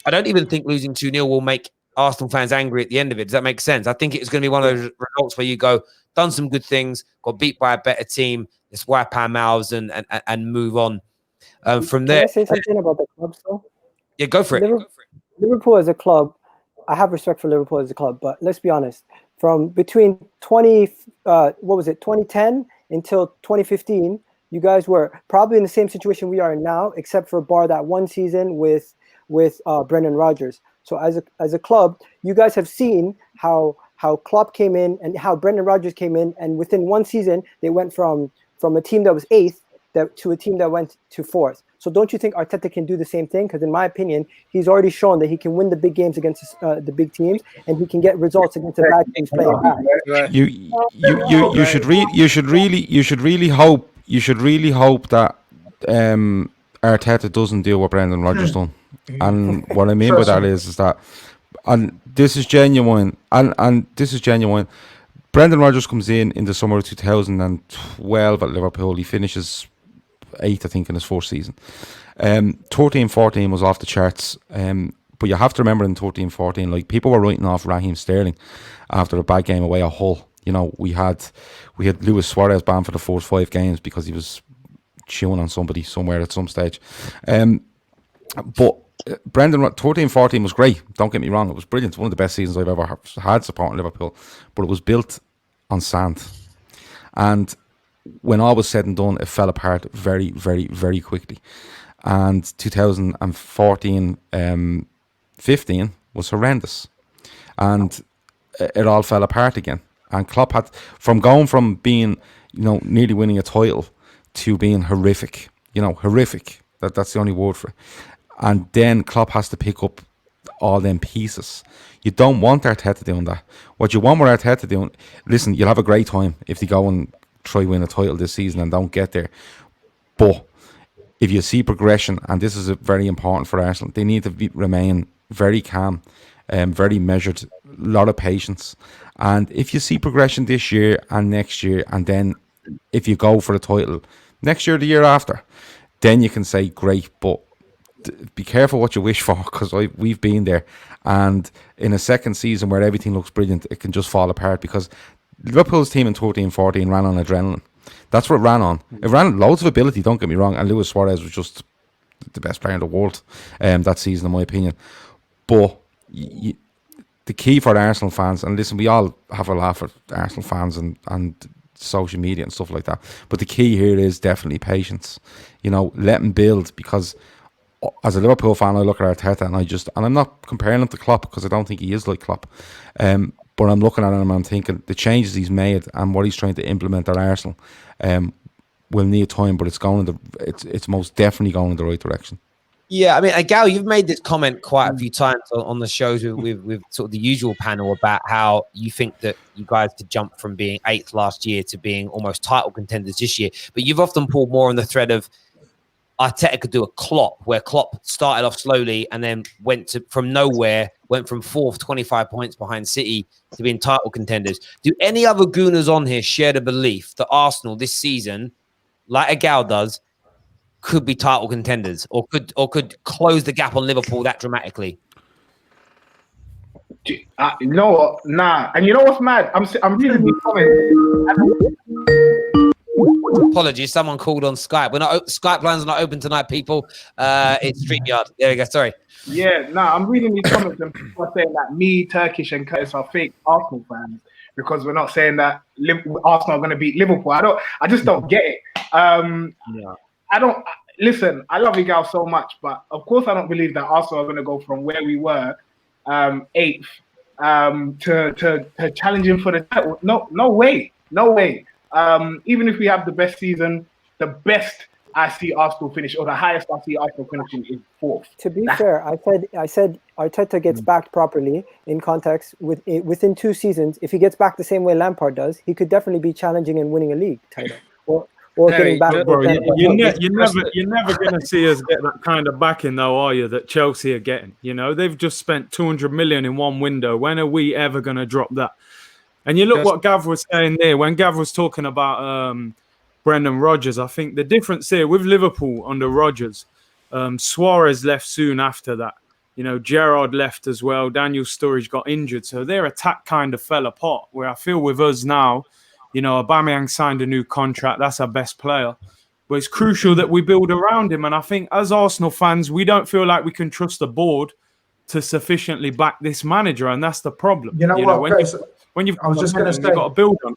Speaker 1: I don't even think losing 2-0 will make Arsenal fans angry at the end of it. Does that make sense? I think it's going to be one of those results where you go, done some good things, got beat by a better team. Let's wipe our mouths and move on. From there,
Speaker 7: can I say something about the club though?
Speaker 1: Yeah, go for it.
Speaker 7: Liverpool as a club, I have respect for Liverpool as a club, but let's be honest. From between 2010 until 2015, you guys were probably in the same situation we are in now, except for bar that one season with Brendan Rodgers. So as a club, you guys have seen how Klopp came in and how Brendan Rodgers came in, and within one season they went from a team that was 8th to a team that went to 4th. So don't you think Arteta can do the same thing? Because in my opinion, he's already shown that he can win the big games against the big teams, and he can get results against the bad teams playing back.
Speaker 4: You should really hope that Arteta doesn't do what Brendan Rodgers done. And what I mean by that is that, and this is genuine, and this is genuine. Brendan Rodgers comes in the summer of 2012 at Liverpool. He finishes 8th, I think, in his 4th season. 13-14 was off the charts. But you have to remember in 13-14, like, people were writing off Raheem Sterling after a bad game away at Hull. You know, we had Luis Suarez banned for the first 5 games because he was chewing on somebody somewhere at some stage. But Brendan, 13-14 was great. Don't get me wrong, it was brilliant. One of the best seasons I've ever had supporting Liverpool. But it was built on sand, and when all was said and done, it fell apart very, very, very quickly. And 2014-15 was horrendous, and it all fell apart again. And Klopp had going from being, nearly winning a title to being horrific. Horrific. That's the only word for it. And then Klopp has to pick up all them pieces. You don't want Arteta doing that. What you want with Arteta doing, listen, you'll have a great time if they go and try win a title this season and don't get there. But if you see progression, and this is very important for Arsenal, they need to remain very calm, very measured, a lot of patience. And if you see progression this year and next year, and then if you go for the title next year, the year after, then you can say great. But be careful what you wish for, because we've been there, and in a second season where everything looks brilliant, it can just fall apart, because Liverpool's team in 13-14 ran on adrenaline. That's what it ran on. It ran loads of ability, don't get me wrong, and Luis Suarez was just the best player in the world that season, in my opinion. But the key for Arsenal fans, and listen, we all have a laugh at Arsenal fans and social media and stuff like that, but the key here is definitely patience. Let them build, because as a Liverpool fan, I look at Arteta and I'm not comparing him to Klopp, because I don't think he is like Klopp. But I'm looking at him and I'm thinking the changes he's made and what he's trying to implement at Arsenal will need time, but it's most definitely going in the right direction.
Speaker 1: Yeah, I mean, Egal, you've made this comment quite a few times on the shows with sort of the usual panel about how you think that you guys could jump from being 8th last year to being almost title contenders this year. But you've often pulled more on the thread of Arteta could do a Klopp, where Klopp started off slowly and then went from 4th, 25 points behind City, to being title contenders. Do any other Gooners on here share the belief that Arsenal this season, like Egal does, could be title contenders, or could close the gap on Liverpool that dramatically?
Speaker 6: You know what? Nah. And you know what's mad? I'm reading these comments.
Speaker 1: Apologies, someone called on Skype. Skype lines are not open tonight, people. It's StreamYard. There we go. Sorry.
Speaker 6: Yeah, I'm reading these comments and people are saying that me, Turkish, and Curtis are fake Arsenal fans because we're not saying that Arsenal are going to beat Liverpool. I just don't get it. Listen, I love Egal so much, but of course I don't believe that Arsenal are going to go from where we were, 8th, to challenging for the title. No way. Even if we have the best season, the best I see Arsenal finish, or the highest I see Arsenal finishing, is 4th.
Speaker 7: To be fair, I said Arteta gets backed properly in context within 2 seasons. If he gets back the same way Lampard does, he could definitely be challenging and winning a league title, or
Speaker 8: Harry,
Speaker 7: getting back
Speaker 8: no,
Speaker 7: with
Speaker 3: Bro,
Speaker 7: them.
Speaker 3: you're never going to see us get that kind of backing, though, are you? That Chelsea are getting. You know, they've just spent 200 million in one window. When are we ever going to drop that? And you look
Speaker 8: Just-
Speaker 3: what Gav was saying there. When Gav was talking about Brendan Rodgers, I think the difference here with Liverpool under Rodgers, Suarez left soon after that. You know, Gerrard left as well. Daniel Sturridge got injured. So their attack kind of fell apart. Where I feel with us now, you know, Aubameyang signed a new contract. That's our best player. But it's crucial that we build around him. And I think as Arsenal fans, we don't feel like we can trust the board to sufficiently back this manager. And that's the problem.
Speaker 5: You know what,
Speaker 3: when you've
Speaker 5: I was just going to say,
Speaker 3: you've got to build on.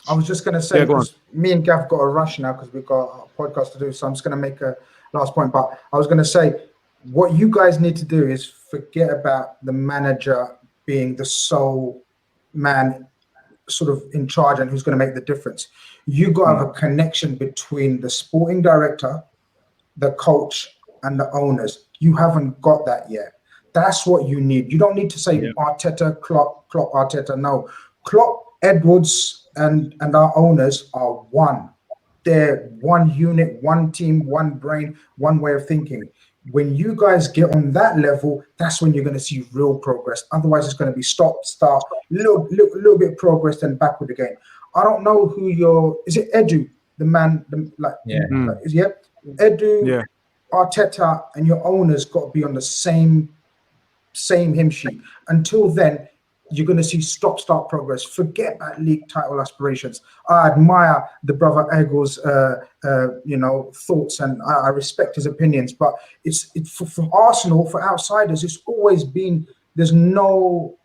Speaker 5: I was just going to say,
Speaker 3: Yeah, go on.
Speaker 5: because me and Gav got a rush now because we've got a podcast to do. So I'm just going to make a last point. But I was going to say, what you guys need to do is forget about the manager being the sole man sort of in charge and who's going to make the difference. You got to have a connection between the sporting director, the coach, and the owners. You haven't got that yet. That's what you need. You don't need to say Arteta, Klopp, Arteta. No, Klopp, Edwards, and our owners are one. They're one unit, one team, one brain, one way of thinking. When you guys get on that level, that's when you're going to see real progress. Otherwise, it's going to be stop, start, little bit progress, then backward again. I don't know who is it Edu, the man, Edu, Arteta, and your owners got to be on the same hymn sheet. Until then, you're going to see stop, start progress. Forget about league title aspirations. I admire the brother Egal's, thoughts, and I respect his opinions. But it's for Arsenal, for outsiders, it's always been there's no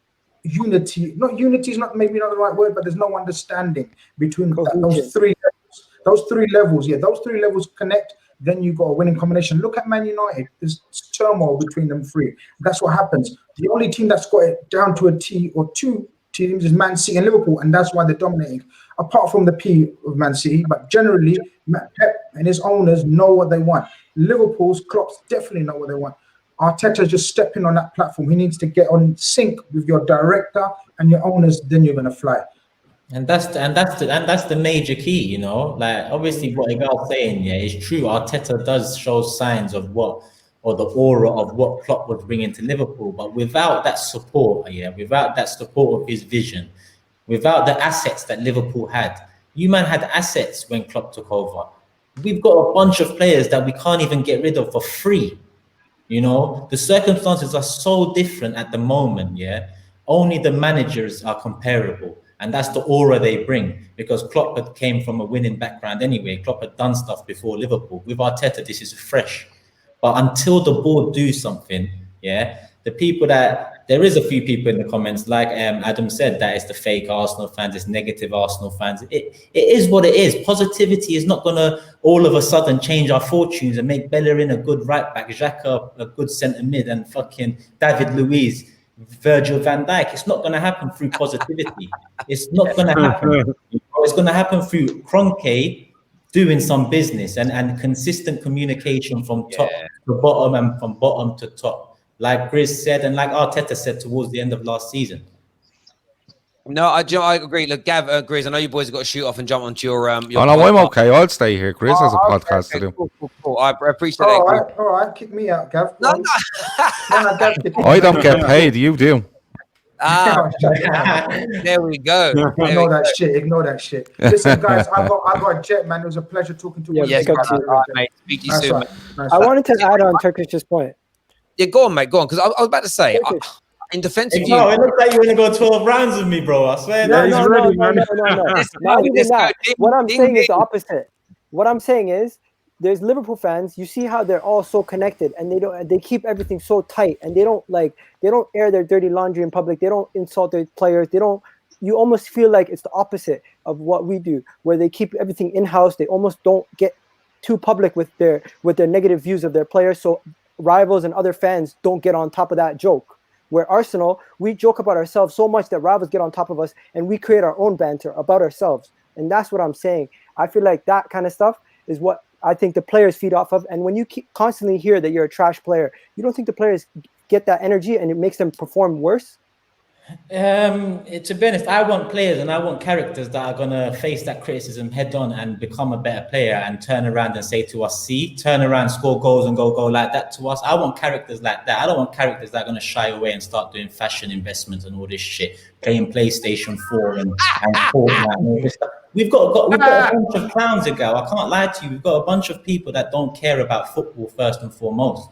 Speaker 5: unity. Not unity is maybe not the right word, but there's no understanding between those three levels. Those three levels connect. Then you got a winning combination. Look at Man United. There's turmoil between them three. That's what happens. The only team that's got it down to a T or two teams is Man City and Liverpool, and that's why they're dominating. Apart from the P of Man City, but generally, Pep and his owners know what they want. Liverpool's Klopp's definitely know what they want. Arteta's just stepping on that platform. He needs to get on sync with your director and your owners. Then you're gonna fly.
Speaker 2: And that's the major key, you know. Like obviously, what Egal's saying, is true. Arteta does show signs of the aura of what Klopp would bring into Liverpool, but without that support, without that support of his vision, without the assets that Liverpool had, you man had assets when Klopp took over. We've got a bunch of players that we can't even get rid of for free. You know, the circumstances are so different at the moment. Only the managers are comparable. And that's the aura they bring, because Klopp had came from a winning background anyway. Klopp had done stuff before Liverpool. With Arteta, this is fresh. But until the board do something, the people there is a few people in the comments, like Adam said, that it's the fake Arsenal fans, it's negative Arsenal fans. It is what it is. Positivity is not going to all of a sudden change our fortunes and make Bellerin a good right back, Xhaka a good centre mid, and fucking David Luiz, Virgil van Dijk. It's not going to happen through positivity. It's not going to happen. It's going to happen through Kroenke doing some business and consistent communication from top to bottom and from bottom to top, like Grizz said and like Arteta said towards the end of last season.
Speaker 1: No, I agree. Look, Gav, Grizz, I know you boys have got to shoot off and jump onto your
Speaker 4: Oh, no, I'm okay. I'll stay here. Grizz has a podcast to do.
Speaker 1: Cool. I appreciate that.
Speaker 5: All right. Kick me out, Gav.
Speaker 1: No.
Speaker 5: Gav, kick me
Speaker 4: I don't get paid. You do.
Speaker 1: There we go.
Speaker 5: Ignore that shit. Listen, guys, I got a jet, man. It was a pleasure talking to you.
Speaker 1: Yes, mate. Speak to you soon, mate.
Speaker 7: I wanted to add on Turkish's point.
Speaker 1: Yeah, go on, mate. Go on, because I was about to say, in defense of you,
Speaker 2: it looks like you're gonna go 12 rounds with me, bro. I swear.
Speaker 7: No.
Speaker 1: Listen,
Speaker 7: Not even that. What I'm saying is the
Speaker 1: ding.
Speaker 7: opposite. What I'm saying is, there's Liverpool fans. You see how they're all so connected, and they keep everything so tight, and they don't air their dirty laundry in public. They don't insult their players. You almost feel like it's the opposite of what we do, where they keep everything in house. They almost don't get too public with their negative views of their players, so rivals and other fans don't get on top of that joke. Where Arsenal, we joke about ourselves so much that rivals get on top of us, and we create our own banter about ourselves. And that's what I'm saying. I feel like that kind of stuff is what I think the players feed off of. And when you constantly hear that you're a trash player, you don't think the players get that energy and it makes them perform worse?
Speaker 2: To be honest, I want players and I want characters that are gonna face that criticism head on and become a better player and turn around and say to us, "See, turn around, score goals and go like that to us." I want characters like that. I don't want characters that are gonna shy away and start doing fashion investments and all this shit, playing PlayStation 4 and Fortnite and all this stuff. We've got a bunch of clowns, Egal. I can't lie to you. We've got a bunch of people that don't care about football first and foremost.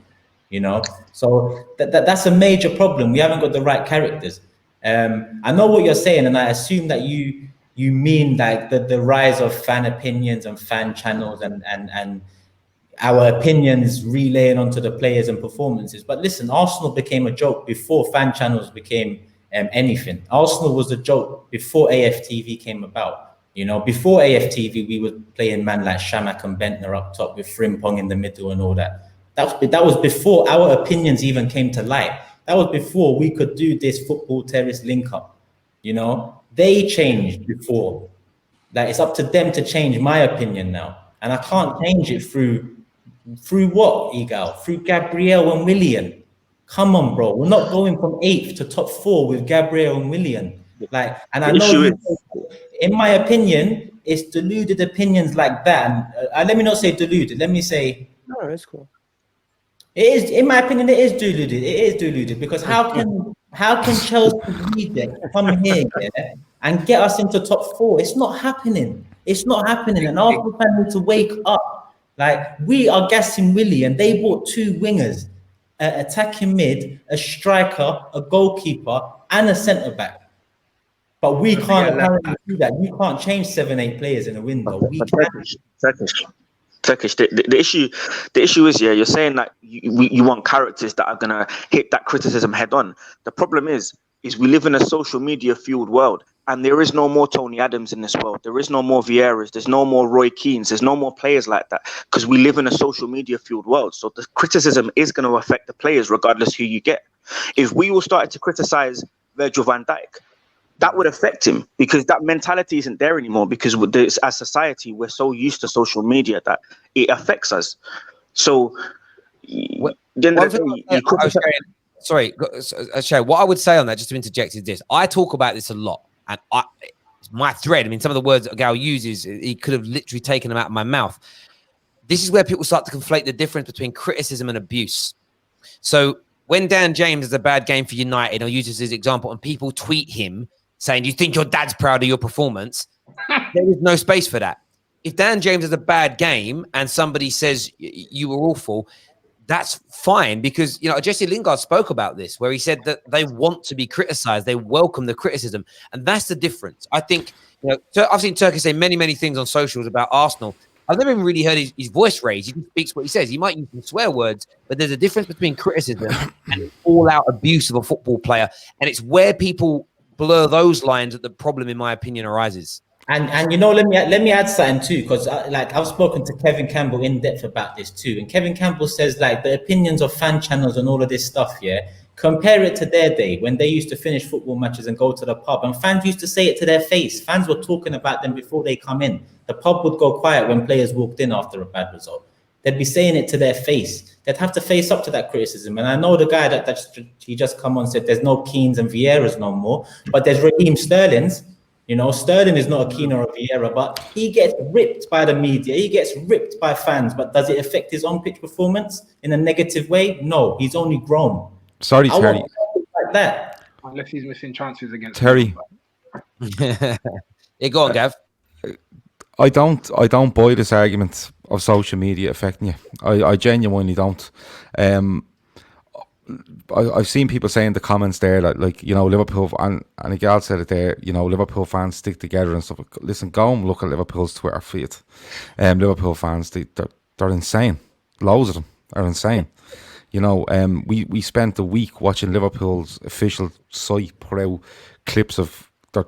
Speaker 2: So that's a major problem. We haven't got the right characters. I know what you're saying, and I assume that you mean like the rise of fan opinions and fan channels and our opinions relaying onto the players and performances. But listen, Arsenal became a joke before fan channels became anything. Arsenal was a joke before AFTV came about. Before AFTV, we were playing man like Shamak and Bentner up top with Frimpong in the middle and all that. That was before our opinions even came to light. That was before we could do this Football Terrace link up. They changed before. Like, it's up to them to change my opinion now. And I can't change it through what, Egal? Through Gabriel and Willian. Come on, bro. We're not going from 8th to top 4 with Gabriel and Willian. And I know, in my opinion, it's deluded opinions like that. And let me not say deluded. Let me say...
Speaker 7: No, it's cool.
Speaker 2: It is, in my opinion, it is deluded. It is deluded because how can Chelsea reject come here and get us into top 4? It's not happening. It's not happening. And Arsenal fans need to wake up. Like, we are gassing Willie, and they bought 2 wingers, attacking mid, a striker, a goalkeeper, and a centre back. But we can't do that. You can't change 7-8 players in a window. We can't.
Speaker 9: Turkish. The issue is, you're saying that you want characters that are gonna hit that criticism head on. The problem is we live in a social media fueled world, and there is no more Tony Adams in this world. There is no more Vieiras. There's no more Roy Keanes. There's no more players like that because we live in a social media fueled world. So the criticism is going to affect the players regardless who you get. If we all started to criticize Virgil van Dijk, that would affect him because that mentality isn't there anymore because as society, we're so used to social media that it affects us. So,
Speaker 1: sorry, Shay, what I would say on that, just to interject, is this. I talk about this a lot, and it's my thread. I mean, some of the words that Gal uses, he could have literally taken them out of my mouth. This is where people start to conflate the difference between criticism and abuse. So when Dan James has a bad game for United, I'll use this as an example, and people tweet him saying, "You think your dad's proud of your performance?" There is no space for that. If Dan James has a bad game and somebody says you were awful, that's fine because, Jesse Lingard spoke about this where he said that they want to be criticized. They welcome the criticism. And that's the difference. I think, I've seen Turkish say many, many things on socials about Arsenal. I've never even really heard his voice raised. He speaks what he says. He might use some swear words, but there's a difference between criticism and all-out abuse of a football player. And it's where people blur those lines that the problem, in my opinion, arises.
Speaker 2: And let me add something too, because I've spoken to Kevin Campbell in depth about this too, and Kevin Campbell says the opinions of fan channels and all of this stuff, compare it to their day when they used to finish football matches and go to the pub, and fans used to say it to their face. Fans were talking about them before they come in. The pub would go quiet when players walked in after a bad result. They'd be saying it to their face. They'd have to face up to that criticism. And I know the guy that he just come on and said there's no Keanes and Vieiras no more, but there's Raheem Sterling's. Sterling is not a Keane or a Vieira, but he gets ripped by the media. He gets ripped by fans. But does it affect his on-pitch performance in a negative way? No, he's only grown.
Speaker 4: Sorry, Terry.
Speaker 2: Like that.
Speaker 6: Unless he's missing chances against
Speaker 4: Terry.
Speaker 1: Go on, Gav.
Speaker 4: I don't buy this argument of social media affecting you. I genuinely don't. I've seen people saying in the comments there that, Liverpool, and Egal said it there, Liverpool fans stick together and stuff. Listen, go and look at Liverpool's Twitter feed. Liverpool fans, they're insane. Loads of them are insane. We spent a week watching Liverpool's official site put out clips of their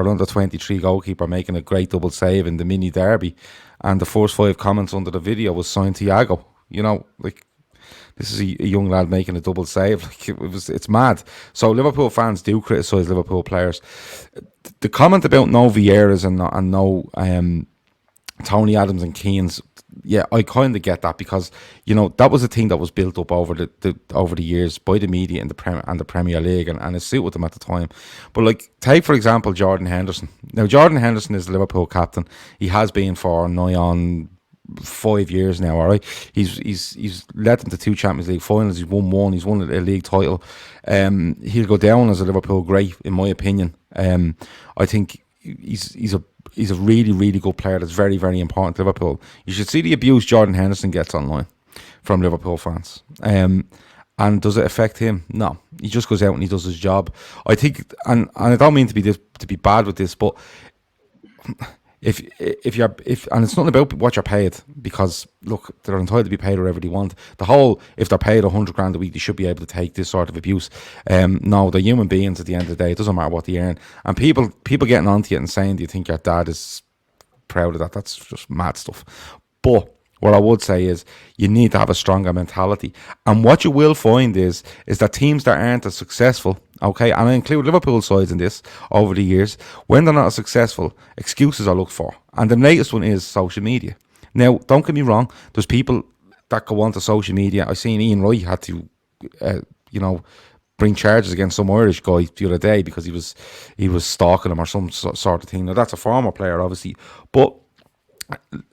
Speaker 4: under-23 goalkeeper making a great double save in the mini derby, and the first 5 comments under the video was Santiago. This is a young lad making a double save. It's mad. So Liverpool fans do criticise Liverpool players. The comment about no Vieiras and no Tony Adams and Keanes, yeah, I kind of get that because that was a thing that was built up over the years by the media in the Premier League, and it suited them at the time. But like, take for example Jordan Henderson. Now Jordan Henderson is the Liverpool captain. He has been for nigh on 5 years now. All right, he's led them to 2 Champions League finals. He's won one. He's won a league title. He'll go down as a Liverpool great, in my opinion. I think he's a really, really good player that's very, very important to Liverpool. You should see the abuse Jordan Henderson gets online from Liverpool fans. And does it affect him? No. He just goes out and he does his job. I think, and I don't mean to be bad with this, but if and it's nothing about what you're paid, because look, they're entitled to be paid whatever they want. If they're paid $100,000 a week, they should be able to take this sort of abuse. No, they're human beings at the end of the day. It doesn't matter what they earn. And people getting onto you and saying, "Do you think your dad is proud of that?" That's just mad stuff. But what I would say is you need to have a stronger mentality. And what you will find is that teams that aren't as successful, okay, and I include Liverpool sides in this over the years, when they're not as successful, excuses are looked for. And the latest one is social media. Now, don't get me wrong, there's people that go onto social media. I seen Ian Wright had to, bring charges against some Irish guy the other day because he was stalking him or some sort of thing. Now, that's a former player, obviously, but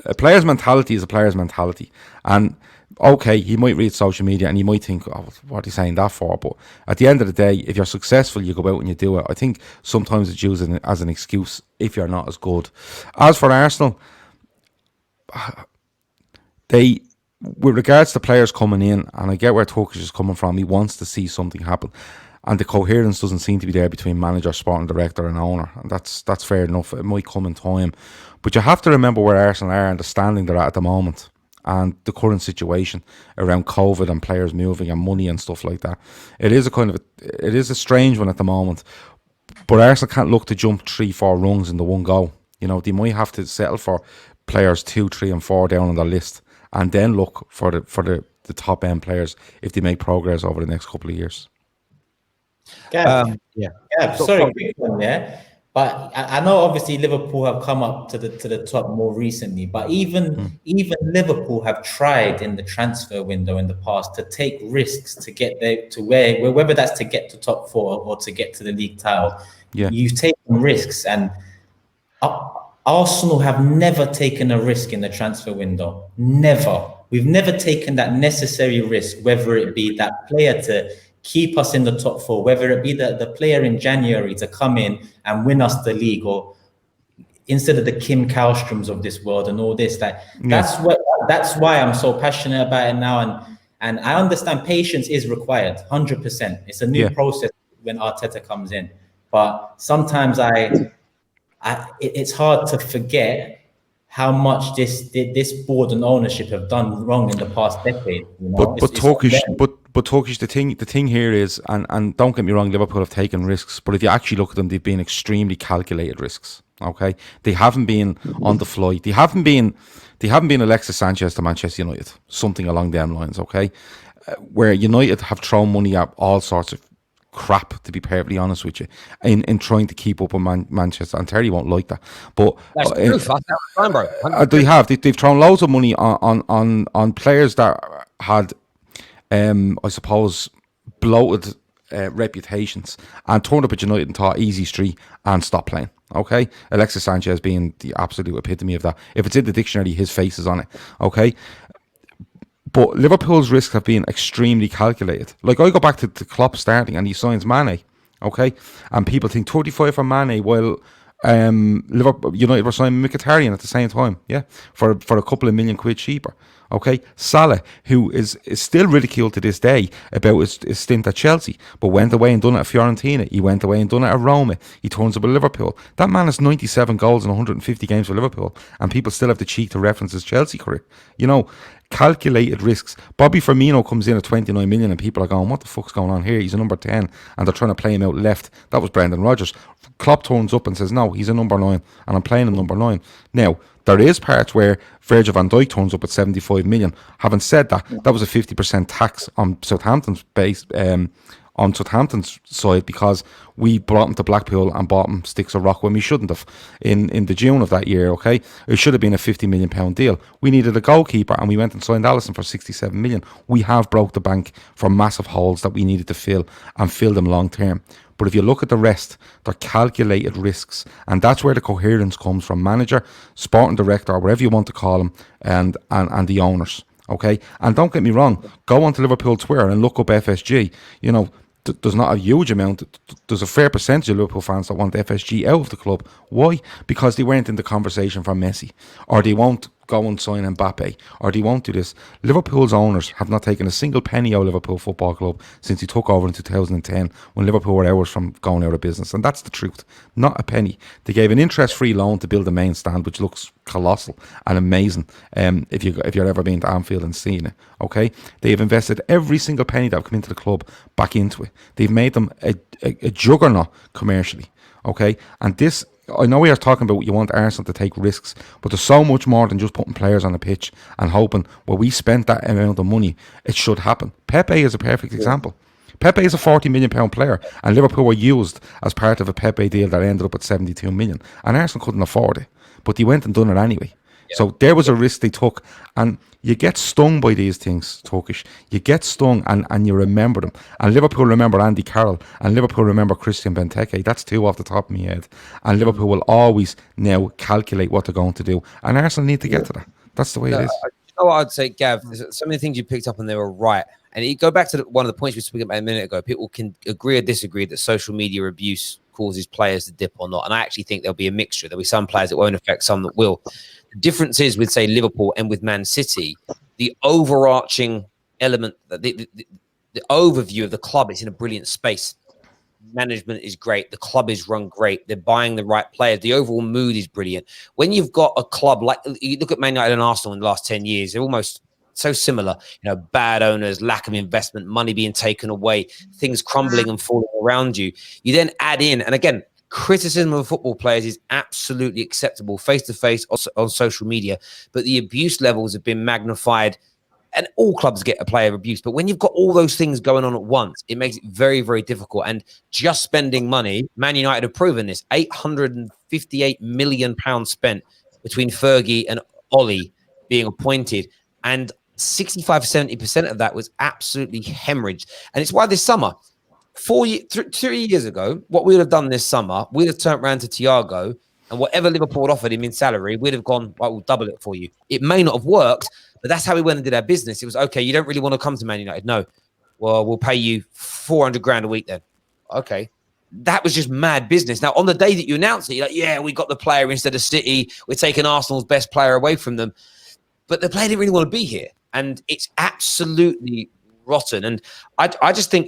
Speaker 4: a player's mentality is a player's mentality. And okay, he might read social media and he might think, "Oh, what are you saying that for?" But at the end of the day, if you're successful, you go out and you do it. I think sometimes it's used as an excuse if you're not as good. As for Arsenal, with regards to players coming in, and I get where Turkish is coming from, he wants to see something happen. And the coherence doesn't seem to be there between manager, sporting director and owner. And that's fair enough. It might come in time. But you have to remember where Arsenal are and the standing they're at the moment. And the current situation around COVID and players moving and money and stuff like that. It is a strange one at the moment. But Arsenal can't look to jump 3-4 rungs in the one go. They might have to settle for players 2, 3 and 4 down on the list. And then look for the top end players if they make progress over the next couple of years.
Speaker 2: Gab, sorry, quick one there. But I know obviously Liverpool have come up to the top more recently. But even Liverpool have tried in the transfer window in the past to take risks to get there to whether that's to get to top 4 or to get to the league title. Yeah. You've taken risks, and Arsenal have never taken a risk in the transfer window. Never. We've never taken that necessary risk, whether it be that player to keep us in the top 4, whether it be the player in January to come in and win us the league, or instead of the Kim Kallstroms of this world and all this. That's why I'm so passionate about it now. And I understand patience is required, 100%. It's a new process when Arteta comes in. But sometimes it's hard to forget how much this board and ownership have done wrong in the past decade.
Speaker 4: But Turkish, the thing here is, and don't get me wrong, Liverpool have taken risks, but if you actually look at them, they've been extremely calculated risks. Okay, they haven't been on the fly. They haven't been Alexis Sanchez to Manchester United, something along them lines. Okay, where United have thrown money at all sorts of crap, to be perfectly honest with you, in trying to keep up with Manchester. And Terry won't like that, but they've thrown loads of money on players that had, I suppose, bloated reputations, and turned up at United and thought easy street and stopped playing. Okay, Alexis Sanchez being the absolute epitome of that. If it's in the dictionary, his face is on it. Okay. But Liverpool's risks have been extremely calculated. Like, I go back to Klopp starting and he signs Mane, okay? And people think 35 for Mane, while United were signing Mkhitaryan at the same time, for a couple of million quid cheaper. Okay, Salah, who is still ridiculed to this day about his stint at Chelsea, but went away and done it at Fiorentina. He went away and done it at Roma. He turns up at Liverpool. That man has 97 goals in 150 games for Liverpool, and people still have the cheek to reference his Chelsea career. Calculated risks. Bobby Firmino comes in at 29 million and people are going, what the fuck's going on here? He's a number 10 and they're trying to play him out left. That was Brendan Rodgers. Klopp turns up and says, no, he's a number 9 and I'm playing him number 9. Now, there is parts where Virgil van Dijk turns up at 75 million. Having said that, that was a 50% tax on Southampton's base, on Southampton's side because we brought him to Blackpool and bought him sticks of rock when we shouldn't have in the June of that year, okay? It should have been a £50 million deal. We needed a goalkeeper and we went and signed Allison for 67 million. We have broke the bank for massive holes that we needed to fill and fill them long term. But if you look at the rest, they're calculated risks. And that's where the coherence comes from manager, sporting director, or whatever you want to call them, and the owners. Okay? And don't get me wrong, go onto Liverpool Twitter and look up FSG. You know, there's not a huge amount. There's a fair percentage of Liverpool fans that want FSG out of the club. Why? Because they weren't in the conversation for Messi, or they won't go and sign Mbappe, or they won't do this. Liverpool's owners have not taken a single penny out of Liverpool Football Club since he took over in 2010, when Liverpool were hours from going out of business, and that's the truth. Not a penny. They gave an interest-free loan to build the main stand, which looks colossal and amazing. If you're ever been to Anfield and seen it, okay, they've invested every single penny that have come into the club back into it. They've made them a juggernaut commercially, okay, and this. I know we are talking about you want Arsenal to take risks, but there's so much more than just putting players on the pitch and hoping, well, we spent that amount of money, it should happen. Pepe is a perfect example. Pepe is a £40 million player, and Liverpool were used as part of a Pepe deal that ended up at 72 million, and Arsenal couldn't afford it, but they went and done it anyway. Yeah. So there was a risk they took, and you get stung by these things, Turkish. You get stung and you remember them. And Liverpool remember Andy Carroll, and Liverpool remember Christian Benteke. That's two off the top of my head. And Liverpool will always now calculate what they're going to do. And Arsenal need to get to that. That's the way it is.
Speaker 1: You know what I'd say, Gav? So many things you picked up and they were right. And you go back to one of the points we spoke about a minute ago. People can agree or disagree that social media abuse causes players to dip or not. And I actually think there'll be a mixture. There'll be some players that won't affect, some that will. The difference is with, say, Liverpool and with Man City, the overarching element, the overview of the club is in a brilliant space. Management is great. The club is run great. They're buying the right players. The overall mood is brilliant. When you've got a club like, you look at Man United and Arsenal in the last 10 years, they're almost so similar. You know, bad owners, lack of investment, money being taken away, things crumbling and falling around you. You then add in, and again, criticism of football players is absolutely acceptable face-to-face on social media, but the abuse levels have been magnified, and all clubs get a player abuse. But when you've got all those things going on at once, it makes it very, very difficult. And just spending money, Man United have proven this, £858 million spent between Fergie and Ollie being appointed, and 65-70% of that was absolutely hemorrhaged. And it's why this summer, 3 years ago, what we would have done this summer, we'd have turned around to Thiago, and whatever Liverpool offered him in salary, we'd have gone, well, we'll double it for you. It may not have worked, but that's how we went and did our business. It was, okay, you don't really want to come to Man United. No. Well, we'll pay you 400 grand a week then. Okay. That was just mad business. Now, on the day that you announced it, you're like, yeah, we got the player instead of City. We're taking Arsenal's best player away from them. But the player didn't really want to be here. And it's absolutely rotten. And I just think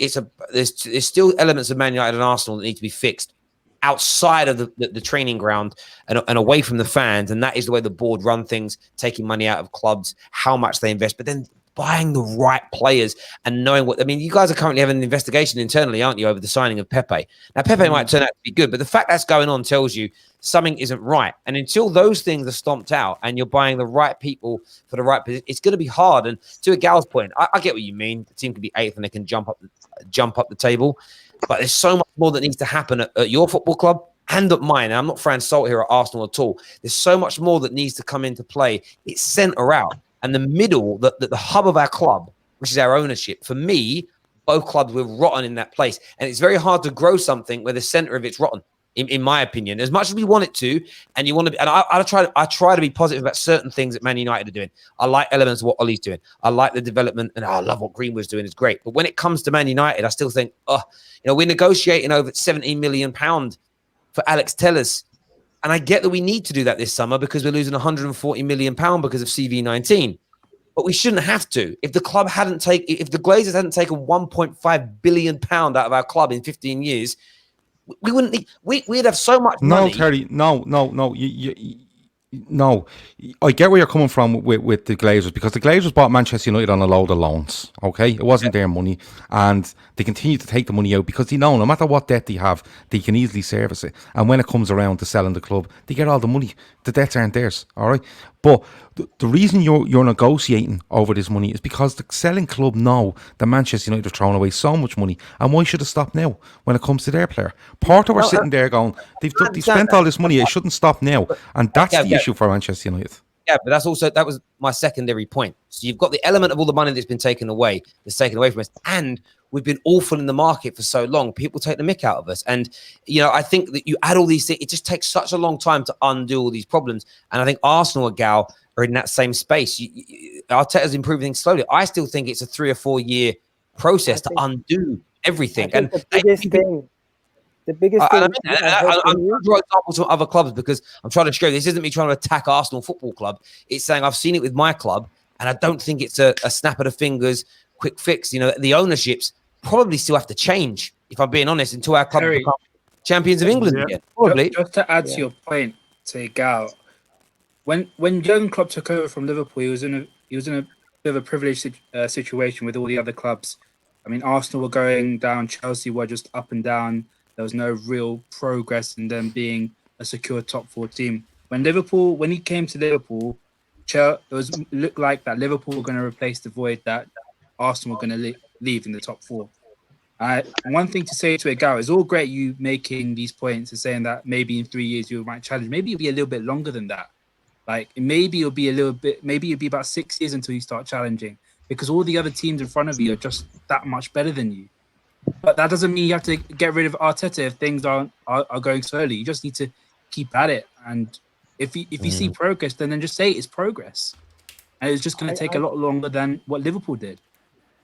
Speaker 1: there's still elements of Man United and Arsenal that need to be fixed outside of the training ground and away from the fans. And that is the way the board run things, taking money out of clubs, how much they invest, but then buying the right players and knowing what, I mean, you guys are currently having an investigation internally, aren't you, over the signing of Pepe? Now, Pepe might turn out to be good, but the fact that's going on tells you something isn't right. And until those things are stomped out and you're buying the right people for the right position, it's going to be hard. And to Egal's point, I get what you mean. The team can be eighth and they can jump up the table, but there's so much more that needs to happen at your football club and at mine. And I'm not throwing salt here at Arsenal at all. There's so much more that needs to come into play. It's centre out. And the middle, the hub of our club, which is our ownership, for me, both clubs were rotten in that place. And it's very hard to grow something where the center of it's rotten, in my opinion. As much as we want it to, and you want to be, and I try to be positive about certain things that Man United are doing. I like elements of what Ollie's doing. I like the development, and I love what Greenwood's doing. It's great. But when it comes to Man United, I still think, we're negotiating over £17 million for Alex Telles. And I get that we need to do that this summer because we're losing £140 million because of CV19. But we shouldn't have to. If the club if the Glazers hadn't taken £1.5 billion out of our club in 15 years, we wouldn't need, we'd have so much money.
Speaker 4: No, Terry, no. No, I get where you're coming from with the Glazers, because the Glazers bought Manchester United on a load of loans, okay? It wasn't their money, and they continue to take the money out because they know no matter what debt they have, they can easily service it. And when it comes around to selling the club, they get all the money. The debts aren't theirs, all right? But the reason you're negotiating over this money is because the selling club know that Manchester United have thrown away so much money, and why should it stop now when it comes to their player? Porto are sitting there going, they've spent all this money, it shouldn't stop now, and that's the issue for Manchester United.
Speaker 1: Yeah, but that was my secondary point. So you've got the element of all the money that's been taken away, from us, and we've been awful in the market for so long. People take the mick out of us, and I think that you add all these things. It just takes such a long time to undo all these problems. And I think Arsenal, Egal, are in that same space. Arteta's improving things slowly. I still think it's a 3 or 4 year process to undo everything. And
Speaker 7: the biggest thing. The biggest thing.
Speaker 1: I'm drawing examples from other clubs because I'm trying to show this isn't me trying to attack Arsenal Football Club. It's saying I've seen it with my club, and I don't think it's a snap of the fingers, quick fix. The ownerships probably still have to change, if I'm being honest, until our club become champions of England again. Probably.
Speaker 8: Just to add to your point, to Egal, when Jurgen Klopp took over from Liverpool, he was in a bit of a privileged situation with all the other clubs. I mean, Arsenal were going down, Chelsea were just up and down. There was no real progress in them being a secure top 4 team. When he came to Liverpool, it looked like that Liverpool were going to replace the void that Arsenal were going to leave in the top 4. One thing to say to Egal is all great you making these points and saying that maybe in 3 years you might challenge. Maybe it'll be a little bit longer than that. Like maybe it'll be about 6 years until you start challenging, because all the other teams in front of you are just that much better than you. But that doesn't mean you have to get rid of Arteta if things are going slowly. You just need to keep at it. And if you see progress, then just say it's progress. And it's just going to take a lot longer than what Liverpool did.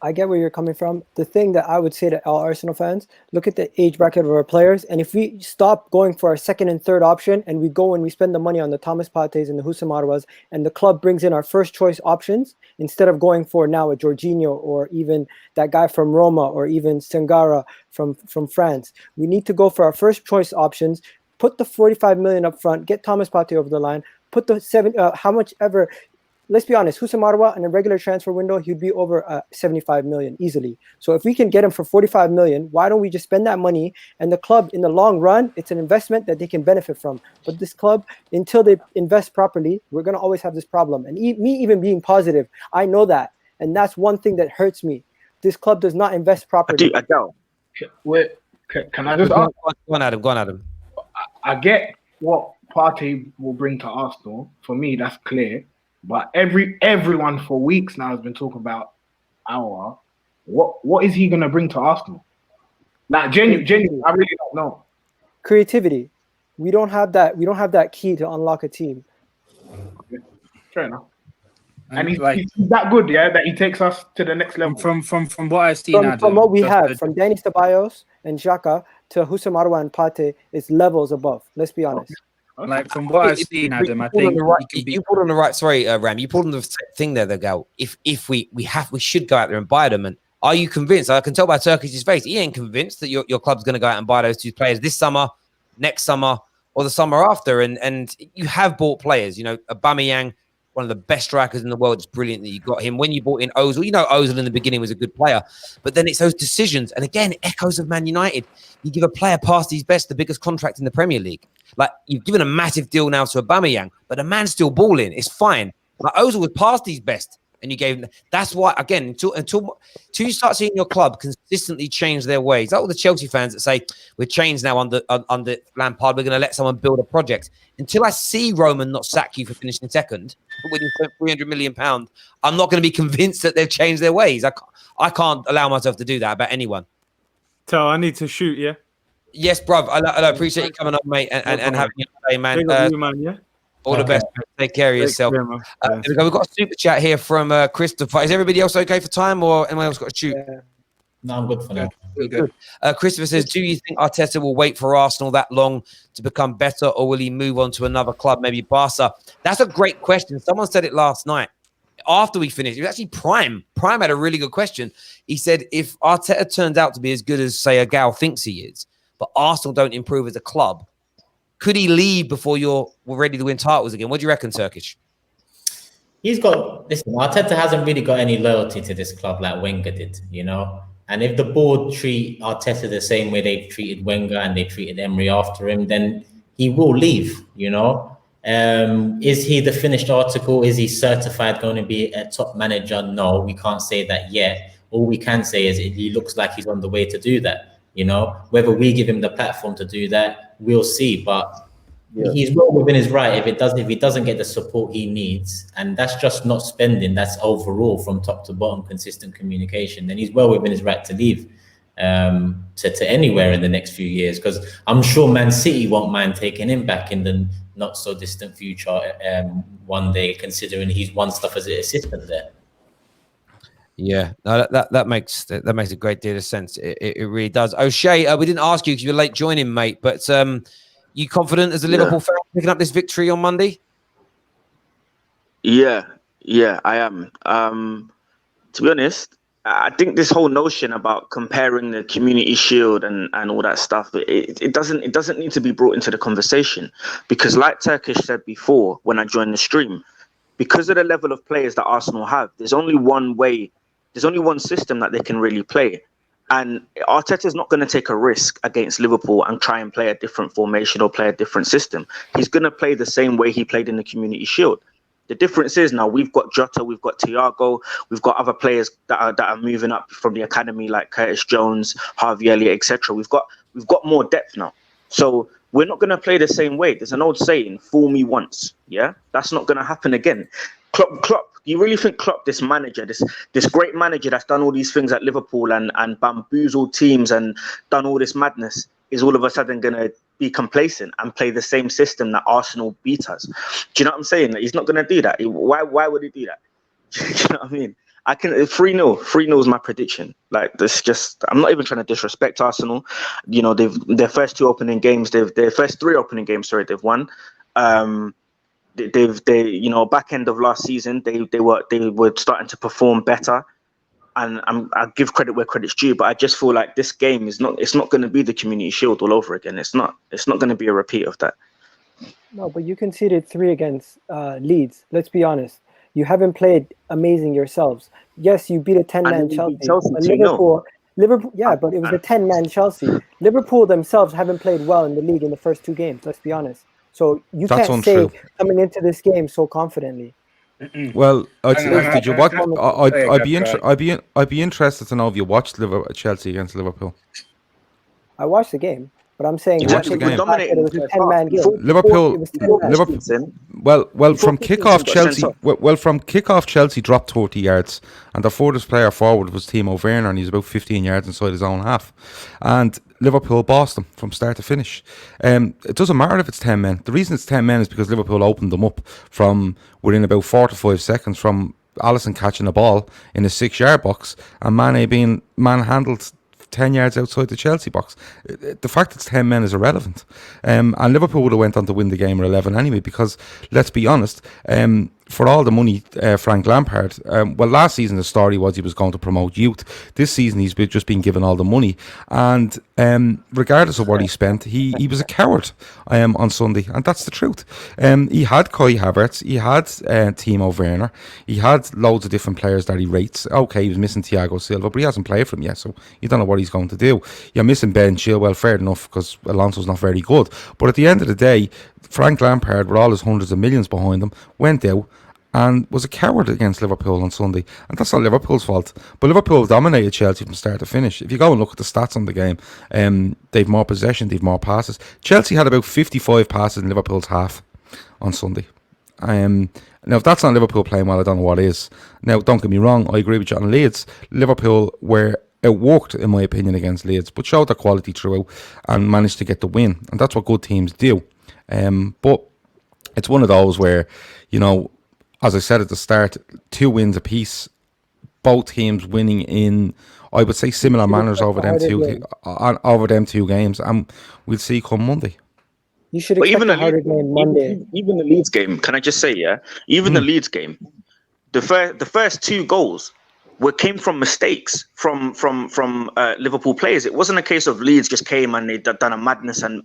Speaker 7: I get where you're coming from. The thing that I would say to all Arsenal fans, look at the age bracket of our players. And if we stop going for our second and third option and we go and we spend the money on the Thomas Partey's and the Houssem Aouars, and the club brings in our first choice options, instead of going for now a Jorginho or even that guy from Roma or even Sangara from France, we need to go for our first choice options, put the 45 million up front, get Thomas Partey over the line, put the how much ever. Let's be honest, Houssem Aouar in a regular transfer window, he'd be over 75 million easily. So if we can get him for 45 million, why don't we just spend that money? And the club, in the long run, it's an investment that they can benefit from. But this club, until they invest properly, we're going to always have this problem. And me even being positive, I know that. And that's one thing that hurts me. This club does not invest properly.
Speaker 6: Can I just ask?
Speaker 1: Go on, Adam.
Speaker 6: I get what Partey will bring to Arsenal. For me, that's clear. But everyone for weeks now has been talking about Aouar. What is he going to bring to Arsenal? Like genuinely, I really don't know.
Speaker 7: Creativity. We don't have that. We don't have that key to unlock a team.
Speaker 6: Okay. Fair enough. And he's that good, yeah, that he takes us to the next level.
Speaker 8: From what I've seen,
Speaker 7: from what we have, from Dani Ceballos and Xhaka to Houssem Aouar and Partey, it's levels above. Let's be honest.
Speaker 6: Okay.
Speaker 8: Like from what I've seen, Adam, I think
Speaker 1: you pulled on the right. Sorry, Ram. You pulled on the thing there, though, Gal. If we should go out there and buy them. And are you convinced? I can tell by Turkish's face, he ain't convinced that your club's going to go out and buy those 2 players this summer, next summer, or the summer after. And you have bought players. Aubameyang, one of the best strikers in the world. It's brilliant that you got him. When you bought in Ozil, Ozil in the beginning was a good player, but then it's those decisions. And again, echoes of Man United. You give a player past his best, the biggest contract in the Premier League. Like, you've given a massive deal now to Aubameyang, but the man's still balling. It's fine. Like, Ozil was past his best, and you gave him. That's why, again, until you start seeing your club consistently change their ways. Like all the Chelsea fans that say we're changed now under Lampard, we're going to let someone build a project. Until I see Roman not sack you for finishing second, winning £300 million, I'm not going to be convinced that they've changed their ways. I can't allow myself to do that about anyone.
Speaker 3: So I need to shoot, yeah.
Speaker 1: Yes, bruv. I appreciate you coming on, mate, and having you today, man. All the best. Man. Take care of yourself. We've got a super chat here from Christopher. Is everybody else okay for time, or anyone else got to shoot?
Speaker 2: No, I'm good for now.
Speaker 1: Good. Christopher says, do you think Arteta will wait for Arsenal that long to become better, or will he move on to another club, maybe Barca? That's a great question. Someone said it last night after we finished. It was actually Prime. Prime had a really good question. He said, if Arteta turns out to be as good as, say, Egal thinks he is, but Arsenal don't improve as a club, could he leave before we're ready to win titles again? What do you reckon, Turkish?
Speaker 2: Arteta hasn't really got any loyalty to this club like Wenger did, And if the board treat Arteta the same way they treated Wenger and they treated Emery after him, then he will leave, Is he the finished article? Is he certified going to be a top manager? No, we can't say that yet. All we can say is he looks like he's on the way to do that. You know, whether we give him the platform to do that, we'll see. But he's well within his right if he doesn't get the support he needs, and that's just not spending, that's overall from top to bottom consistent communication, then he's well within his right to leave to anywhere in the next few years, because I'm sure Man City won't mind taking him back in the not so distant future one day, considering he's won stuff as an assistant there.
Speaker 1: Yeah, no, that makes a great deal of sense. It really does. O'Shea, we didn't ask you because you were late joining, mate, but you confident as a Liverpool fan picking up this victory on Monday?
Speaker 9: Yeah, I am. To be honest, I think this whole notion about comparing the Community Shield and all that stuff, it doesn't need to be brought into the conversation, because like Turkish said before when I joined the stream, because of the level of players that Arsenal have, there's only one system that they can really play. And Arteta's not going to take a risk against Liverpool and try and play a different formation or play a different system. He's going to play the same way he played in the Community Shield. The difference is now we've got Jota, we've got Thiago, we've got other players that are moving up from the academy like Curtis Jones, Harvey Elliott, etc. We've got more depth now. So we're not going to play the same way. There's an old saying, fool me once. Yeah, that's not going to happen again. Klopp, you really think Klopp, this manager, this great manager that's done all these things at Liverpool and bamboozled teams and done all this madness, is all of a sudden going to be complacent and play the same system that Arsenal beat us? Do you know what I'm saying? He's not going to do that. Why would he do that? Do you know what I mean? I can 3-0 is my prediction. Like, this, just, I'm not even trying to disrespect Arsenal. You know, their first three opening games they've won. They you know, back end of last season they were starting to perform better, and I give credit where credit's due, but I just feel like this game it's not going to be the Community Shield all over again. It's not going to be a repeat of that.
Speaker 7: No, but you conceded 3 against Leeds. Let's be honest. You haven't played amazing yourselves. Yes, you beat a 10-man Chelsea. Liverpool, yeah, but it was a 10-man Chelsea. Liverpool themselves haven't played well in the league in the first 2 games. Let's be honest. So you can't say coming into this game so confidently.
Speaker 4: Well, did you watch? I'd be interested to know if you watched Chelsea against Liverpool.
Speaker 7: I watched the game, but I'm saying
Speaker 4: you watched the game.
Speaker 7: It was a 10-man game.
Speaker 4: Liverpool. Well, from kickoff Chelsea dropped 30 yards, and the furthest player forward was Timo Werner, and he's about 15 yards inside his own half. And Liverpool bossed them from start to finish. It doesn't matter if it's 10 men. The reason it's 10 men is because Liverpool opened them up from within about 4 to 5 seconds from Alisson catching the ball in a 6-yard box and Mane being manhandled 10 yards outside the Chelsea box. The fact it's 10 men is irrelevant. And Liverpool would have went on to win the game at 11 anyway, because let's be honest, for all the money Frank Lampard, well, last season the story was he was going to promote youth. This season he's just been given all the money, and regardless of what he spent, he was a coward on Sunday, and that's the truth. He had Kai Havertz, he had Timo Werner, he had loads of different players that he rates. Okay, he was missing Thiago Silva, but he hasn't played for him yet, so you don't know what he's going to do. You're missing Ben Chilwell, fair enough, because Alonso's not very good, but at the end of the day, Frank Lampard, with all his hundreds of millions behind him, went out and was a coward against Liverpool on Sunday. And that's not Liverpool's fault. But Liverpool dominated Chelsea from start to finish. If you go and look at the stats on the game, they've more possession, they've more passes. Chelsea had about 55 passes in Liverpool's half on Sunday. Now, if that's not Liverpool playing well, I don't know what is. Now, don't get me wrong, I agree with you on Leeds. Liverpool were outworked, in my opinion, against Leeds, but showed their quality throughout and managed to get the win. And that's what good teams do. But it's one of those where, you know, as I said at the start, 2 wins apiece, both teams winning in, I would say, similar manners over them two games, and we'll see come Monday.
Speaker 7: You should expect a harder game Monday.
Speaker 9: Even the Leeds game, can I just say, the Leeds game, the first 2 goals came from mistakes from Liverpool players. It wasn't a case of Leeds just came and they'd done a madness and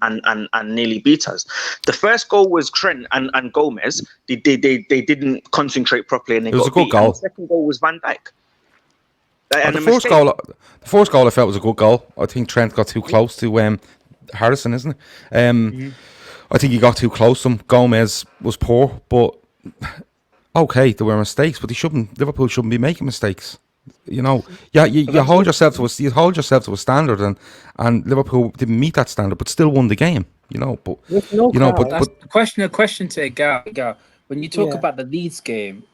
Speaker 9: nearly beat us. The first goal was Trent and Gomez. They didn't concentrate properly, and it was a good goal. And the second goal was Van Dijk.
Speaker 4: The first goal I felt was a good goal. I think Trent got too close to Harrison, isn't it? I think he got too close to him. Gomez was poor, but okay, there were mistakes, but Liverpool shouldn't be making mistakes. You know, you hold yourself to a standard, and Liverpool didn't meet that standard, but still won the game. You know, but
Speaker 8: a question to Egal. When you talk about the Leeds game,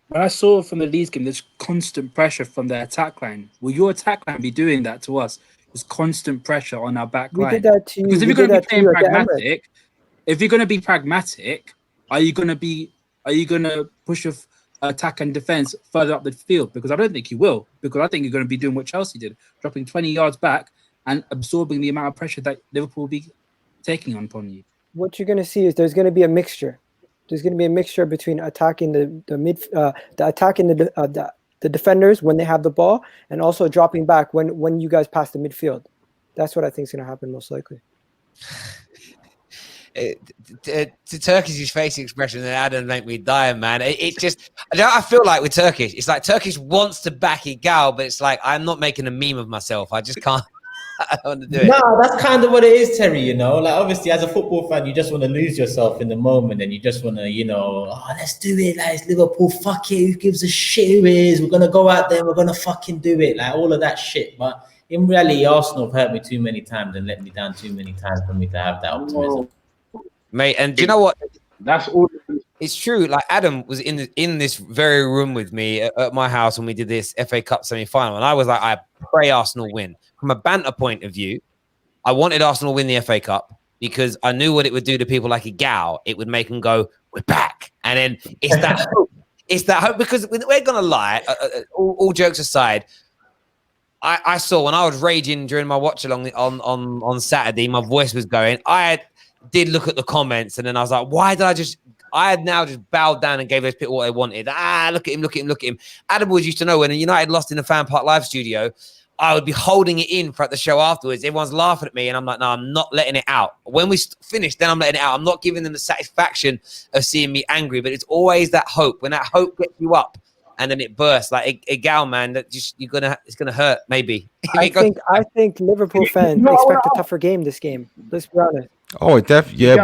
Speaker 8: when I saw from the Leeds game, there's constant pressure from the attack line. Will your attack line be doing that to us? There's constant pressure on our back line.
Speaker 7: We did that to you.
Speaker 8: Because if you're going to be playing pragmatic, are you going to push your attack and defense further up the field? Because I don't think you will. Because I think you're going to be doing what Chelsea did, dropping 20 yards back and absorbing the amount of pressure that Liverpool will be taking upon you.
Speaker 7: What you're going to see is there's going to be a mixture. There's going to be a mixture between attacking the defenders when they have the ball, and also dropping back when you guys pass the midfield. That's what I think is going to happen most likely.
Speaker 1: To Turkish's face expression and Adam make me die, man. I feel like with Turkish, it's like Turkish wants to back Egal, but it's like I'm not making a meme of myself. I just can't. I don't want to do it.
Speaker 2: No, that's kind of what it is, Terry. You know, like obviously as a football fan, you just want to lose yourself in the moment, and you just want to, let's do it. Like it's Liverpool, fuck it. Who gives a shit who it is? We're gonna go out there. We're gonna fucking do it. Like all of that shit, but. In reality, Arsenal have hurt me too many times and let me down too many times for me to have that optimism.
Speaker 1: Mate, and do you know what?
Speaker 6: That's all.
Speaker 1: It's true. Like Adam was in this very room with me at my house when we did this FA Cup semi-final, and I was like, I pray Arsenal win. From a banter point of view, I wanted Arsenal to win the FA Cup because I knew what it would do to people like Egal. It would make them go, "We're back," and then it's that hope. It's that hope because we're gonna lie. All jokes aside. I saw when I was raging during my watch along on Saturday, my voice was going. I did look at the comments and then I was like, why did I had now just bowed down and gave those people what they wanted. Look at him. Adam Woods used to know when United lost in the Fan Park Live studio, I would be holding it in throughout the show afterwards. Everyone's laughing at me and I'm like, no, I'm not letting it out. When we finished, then I'm letting it out. I'm not giving them the satisfaction of seeing me angry, but it's always that hope. When that hope gets you up, and then it bursts like Egal, man. That just it's gonna hurt. Maybe.
Speaker 7: I think Liverpool fans expect a tougher game this game. Let's be honest.
Speaker 4: Oh, we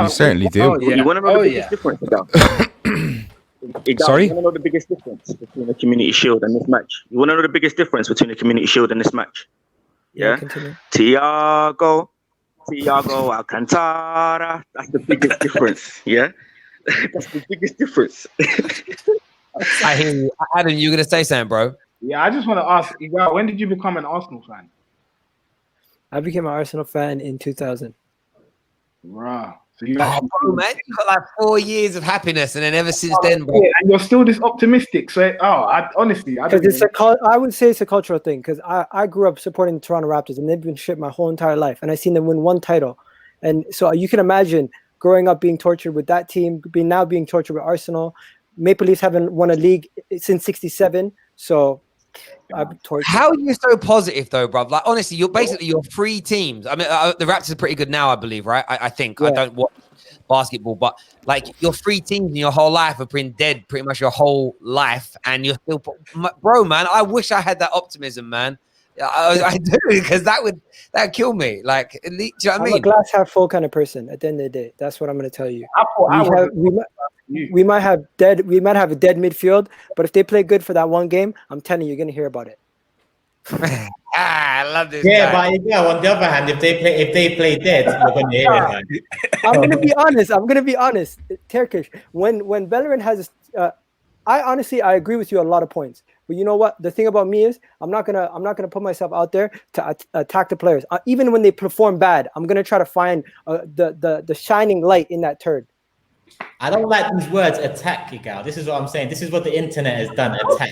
Speaker 4: certainly do.
Speaker 9: Oh, yeah. You want to know the biggest difference, Egal?
Speaker 4: Sorry.
Speaker 9: You want to know the biggest difference between the Community Shield and this match? You want to know the biggest difference between the Community Shield and this match? Yeah.
Speaker 7: Continue.
Speaker 9: Thiago Alcantara. That's the biggest difference. Yeah. That's the biggest difference.
Speaker 1: I hear you. Adam, you going to say something, bro?
Speaker 6: Yeah, I just want to ask, Egal, when did you become an Arsenal fan?
Speaker 7: I became an Arsenal fan in 2000.
Speaker 6: Wow. So
Speaker 1: bro, man, you got like 4 years of happiness, and then ever since then, bro.
Speaker 6: Yeah, and you're still this optimistic. So, I
Speaker 7: would say it's a cultural thing because I grew up supporting the Toronto Raptors, and they've been shit my whole entire life, and I seen them win one title, and so you can imagine growing up being tortured with that team, being tortured with Arsenal. Maple Leafs haven't won a league since '67, so I'm tortured.
Speaker 1: How are you so positive though, bruv? Like honestly, you're 3 teams. I mean, the Raptors are pretty good now, I believe, right? I think. Yeah. I don't watch basketball, but like your 3 teams in your whole life have been dead pretty much your whole life, and you're still, bro, man. I wish I had that optimism, man. I do because that would kill me. Like, do you know what I mean?
Speaker 7: I'm a glass half full kind of person. At the end of the day, that's what I'm going to tell you. We might have a dead midfield, but if they play good for that one game, I'm telling you, you're going to hear about it.
Speaker 1: I love this.
Speaker 2: Yeah, guy. But on the other hand, if they play dead, you're going to hear it.
Speaker 7: I'm going to be honest. Turkish. When Bellerin has, I agree with you on a lot of points. But you know what? The thing about me is I'm not gonna put myself out there to attack the players. Even when they perform bad, I'm gonna try to find the shining light in that turd.
Speaker 2: I don't like these words, attack, Egal. This is what I'm saying. This is what the internet has done, attack.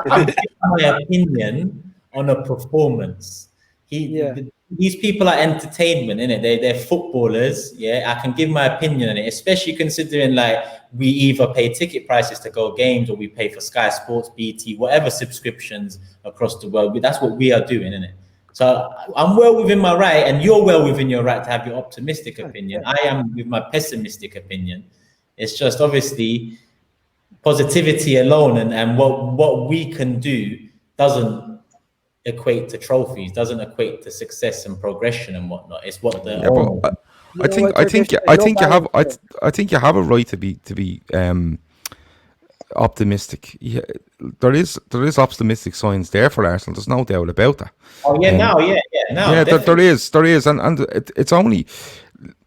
Speaker 2: I'm giving my opinion on a performance. These people are entertainment, innit? They're footballers. Yeah, I can give my opinion on it, especially considering like we either pay ticket prices to go games or we pay for Sky Sports, BT, whatever subscriptions across the world. That's what we are doing, innit? So I'm well within my right, and you're well within your right to have your optimistic opinion. I am with my pessimistic opinion. It's just obviously positivity alone and what we can do doesn't equate to trophies, doesn't equate to success and progression and whatnot. It's what
Speaker 4: I think you have a right to be optimistic. Yeah, there is optimistic signs there for Arsenal. There's no doubt about that.
Speaker 2: Oh yeah, now.
Speaker 4: There is, and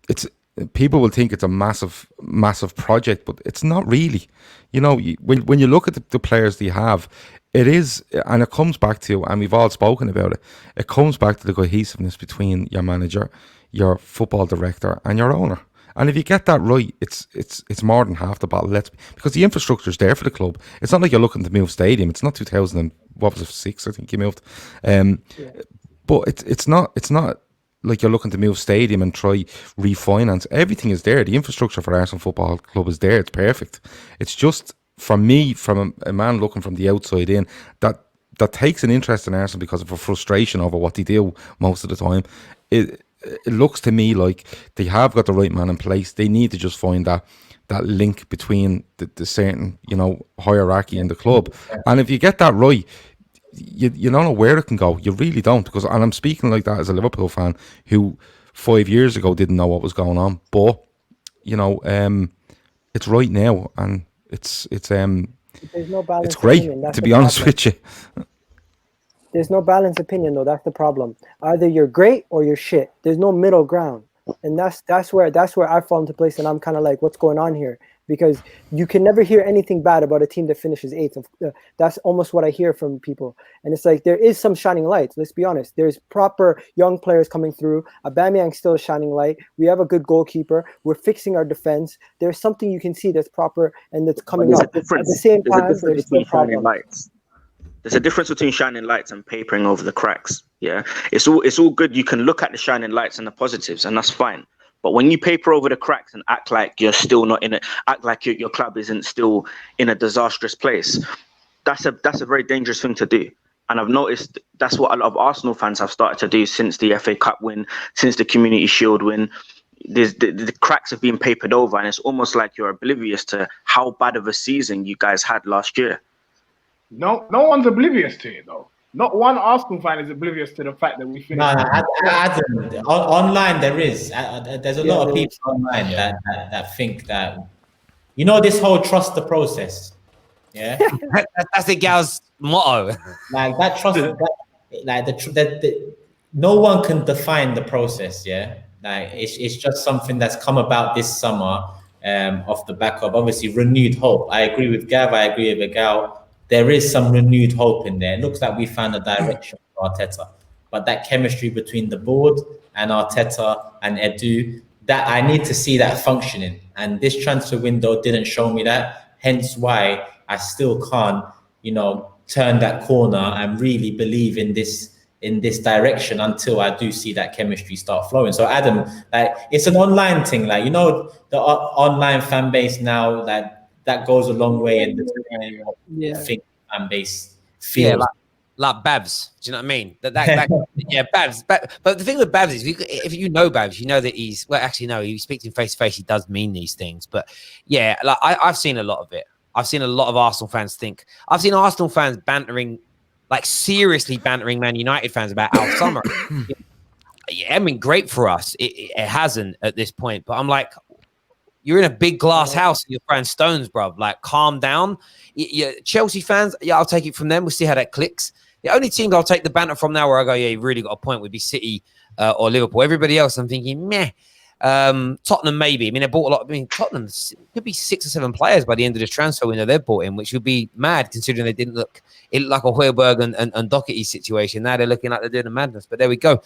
Speaker 4: it's people will think it's a massive project, but it's not really. You know, when you look at the players they have, it is, and it comes back to, and we've all spoken about it. It comes back to the cohesiveness between your manager, your football director, and your owner. And if you get that right, it's more than half the battle. Because the infrastructure is there for the club. It's not like you're looking to move stadium. It's not 2006, I think you moved. But it's not like you're looking to move stadium and try refinance. Everything is there. The infrastructure for Arsenal Football Club is there. It's perfect. It's just, for me, from a man looking from the outside in, that takes an interest in Arsenal because of a frustration over what they do most of the time. It looks to me like they have got the right man in place. They need to just find that link between the certain, hierarchy in the club. And if you get that right, you don't know where it can go. You really don't. And I'm speaking like that as a Liverpool fan who 5 years ago didn't know what was going on. But, it's right now, and it's
Speaker 7: no balance.
Speaker 4: It's great, to be honest with you.
Speaker 7: There's no balanced opinion, though. That's the problem. Either you're great or you're shit. There's no middle ground, and that's where I fall into place. And I'm kind of like, what's going on here? Because you can never hear anything bad about a team that finishes eighth. That's almost what I hear from people. And it's like, there is some shining lights. Let's be honest. There's proper young players coming through. Aubameyang's still a shining light. We have a good goalkeeper. We're fixing our defense. There's something you can see that's proper and that's coming up. At the same time, there's still problems.
Speaker 9: There's a difference between shining lights and papering over the cracks. Yeah, it's all good. You can look at the shining lights and the positives, and that's fine. But when you paper over the cracks and act like you're still not in it, act like your club isn't still in a disastrous place, that's a very dangerous thing to do. And I've noticed that's what a lot of Arsenal fans have started to do since the FA Cup win, since the Community Shield win. The cracks have been papered over, and it's almost like you're oblivious to how bad of a season you guys had last year.
Speaker 6: No one's oblivious to it, though. Not one Arsenal fan is oblivious to the fact that we finished.
Speaker 2: Adam, online there is. There's a lot of people online that think that, this whole trust the process. Yeah,
Speaker 1: that's the gal's motto.
Speaker 2: Like that trust, no one can define the process. Yeah, like it's just something that's come about this summer, off the back of obviously renewed hope. I agree with Gav. I agree with Egal. There is some renewed hope in there. It looks like we found a direction for Arteta. But that chemistry between the board and Arteta and Edu, that I need to see that functioning. And this transfer window didn't show me that. Hence why I still can't, turn that corner and really believe in this direction until I do see that chemistry start flowing. So Adam, it's an online thing. The online fan base now, that goes a long way in the think fan base feels.
Speaker 1: Yeah, like Babs. Do you know what I mean? Babs. But the thing with Babs is, if you know Babs, you know that he's, well, actually, no, you speak to him face to face, he does mean these things. But yeah, I've seen a lot of it. I've seen a lot of Arsenal fans I've seen Arsenal fans seriously bantering Man United fans about Al Summer. Yeah, I mean, great for us. It hasn't at this point, but I'm like, you're in a big glass house and you're throwing stones, bruv. Like, calm down. Chelsea fans, I'll take it from them. We'll see how that clicks. The only teams I'll take the banter from now where I go, yeah, you've really got a point, would be City or Liverpool. Everybody else, I'm thinking, meh. Tottenham, maybe. I mean, they bought a lot. I mean, Tottenham could be 6 or 7 players by the end of this transfer window they've bought in, which would be mad considering it looked like a Højbjerg and Doherty situation. Now they're looking like they're doing a madness, but there we go.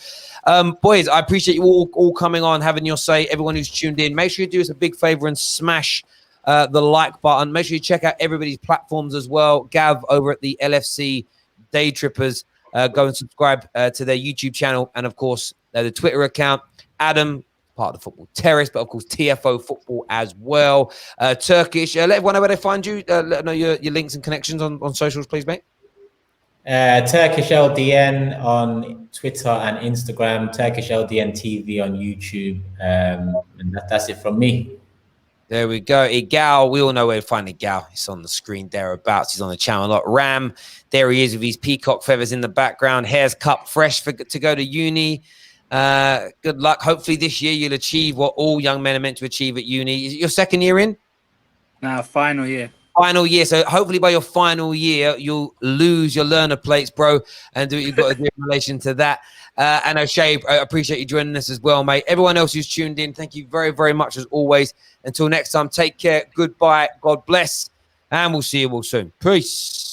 Speaker 1: Boys, I appreciate you all coming on, having your say. Everyone who's tuned in, make sure you do us a big favor and smash the like button. Make sure you check out everybody's platforms as well. Gav over at the LFC Day Trippers. Go and subscribe to their YouTube channel and, of course, the Twitter account. Adam, part of the Football Terrace, but of course TFO Football as well. Turkish, let everyone know where they find you. Let them know your links and connections on socials, please, mate.
Speaker 2: Turkish LDN on Twitter and Instagram, Turkish LDN TV on YouTube, and that's it from me.
Speaker 1: There we go. Egal, we all know where to find Egal. It's on the screen thereabouts. He's on the channel a lot. Ram, there he is with his peacock feathers in the background. Hair's cut fresh to go to uni. Good luck. Hopefully this year you'll achieve what all young men are meant to achieve at uni. Is it your second year in?
Speaker 8: Now, final year.
Speaker 1: Final year. So hopefully by your final year, you'll lose your learner plates, bro, and do what you've got to do in relation to that. And O'Shea, I appreciate you joining us as well, mate. Everyone else who's tuned in, thank you very, very much as always. Until next time, take care. Goodbye. God bless. And we'll see you all soon. Peace.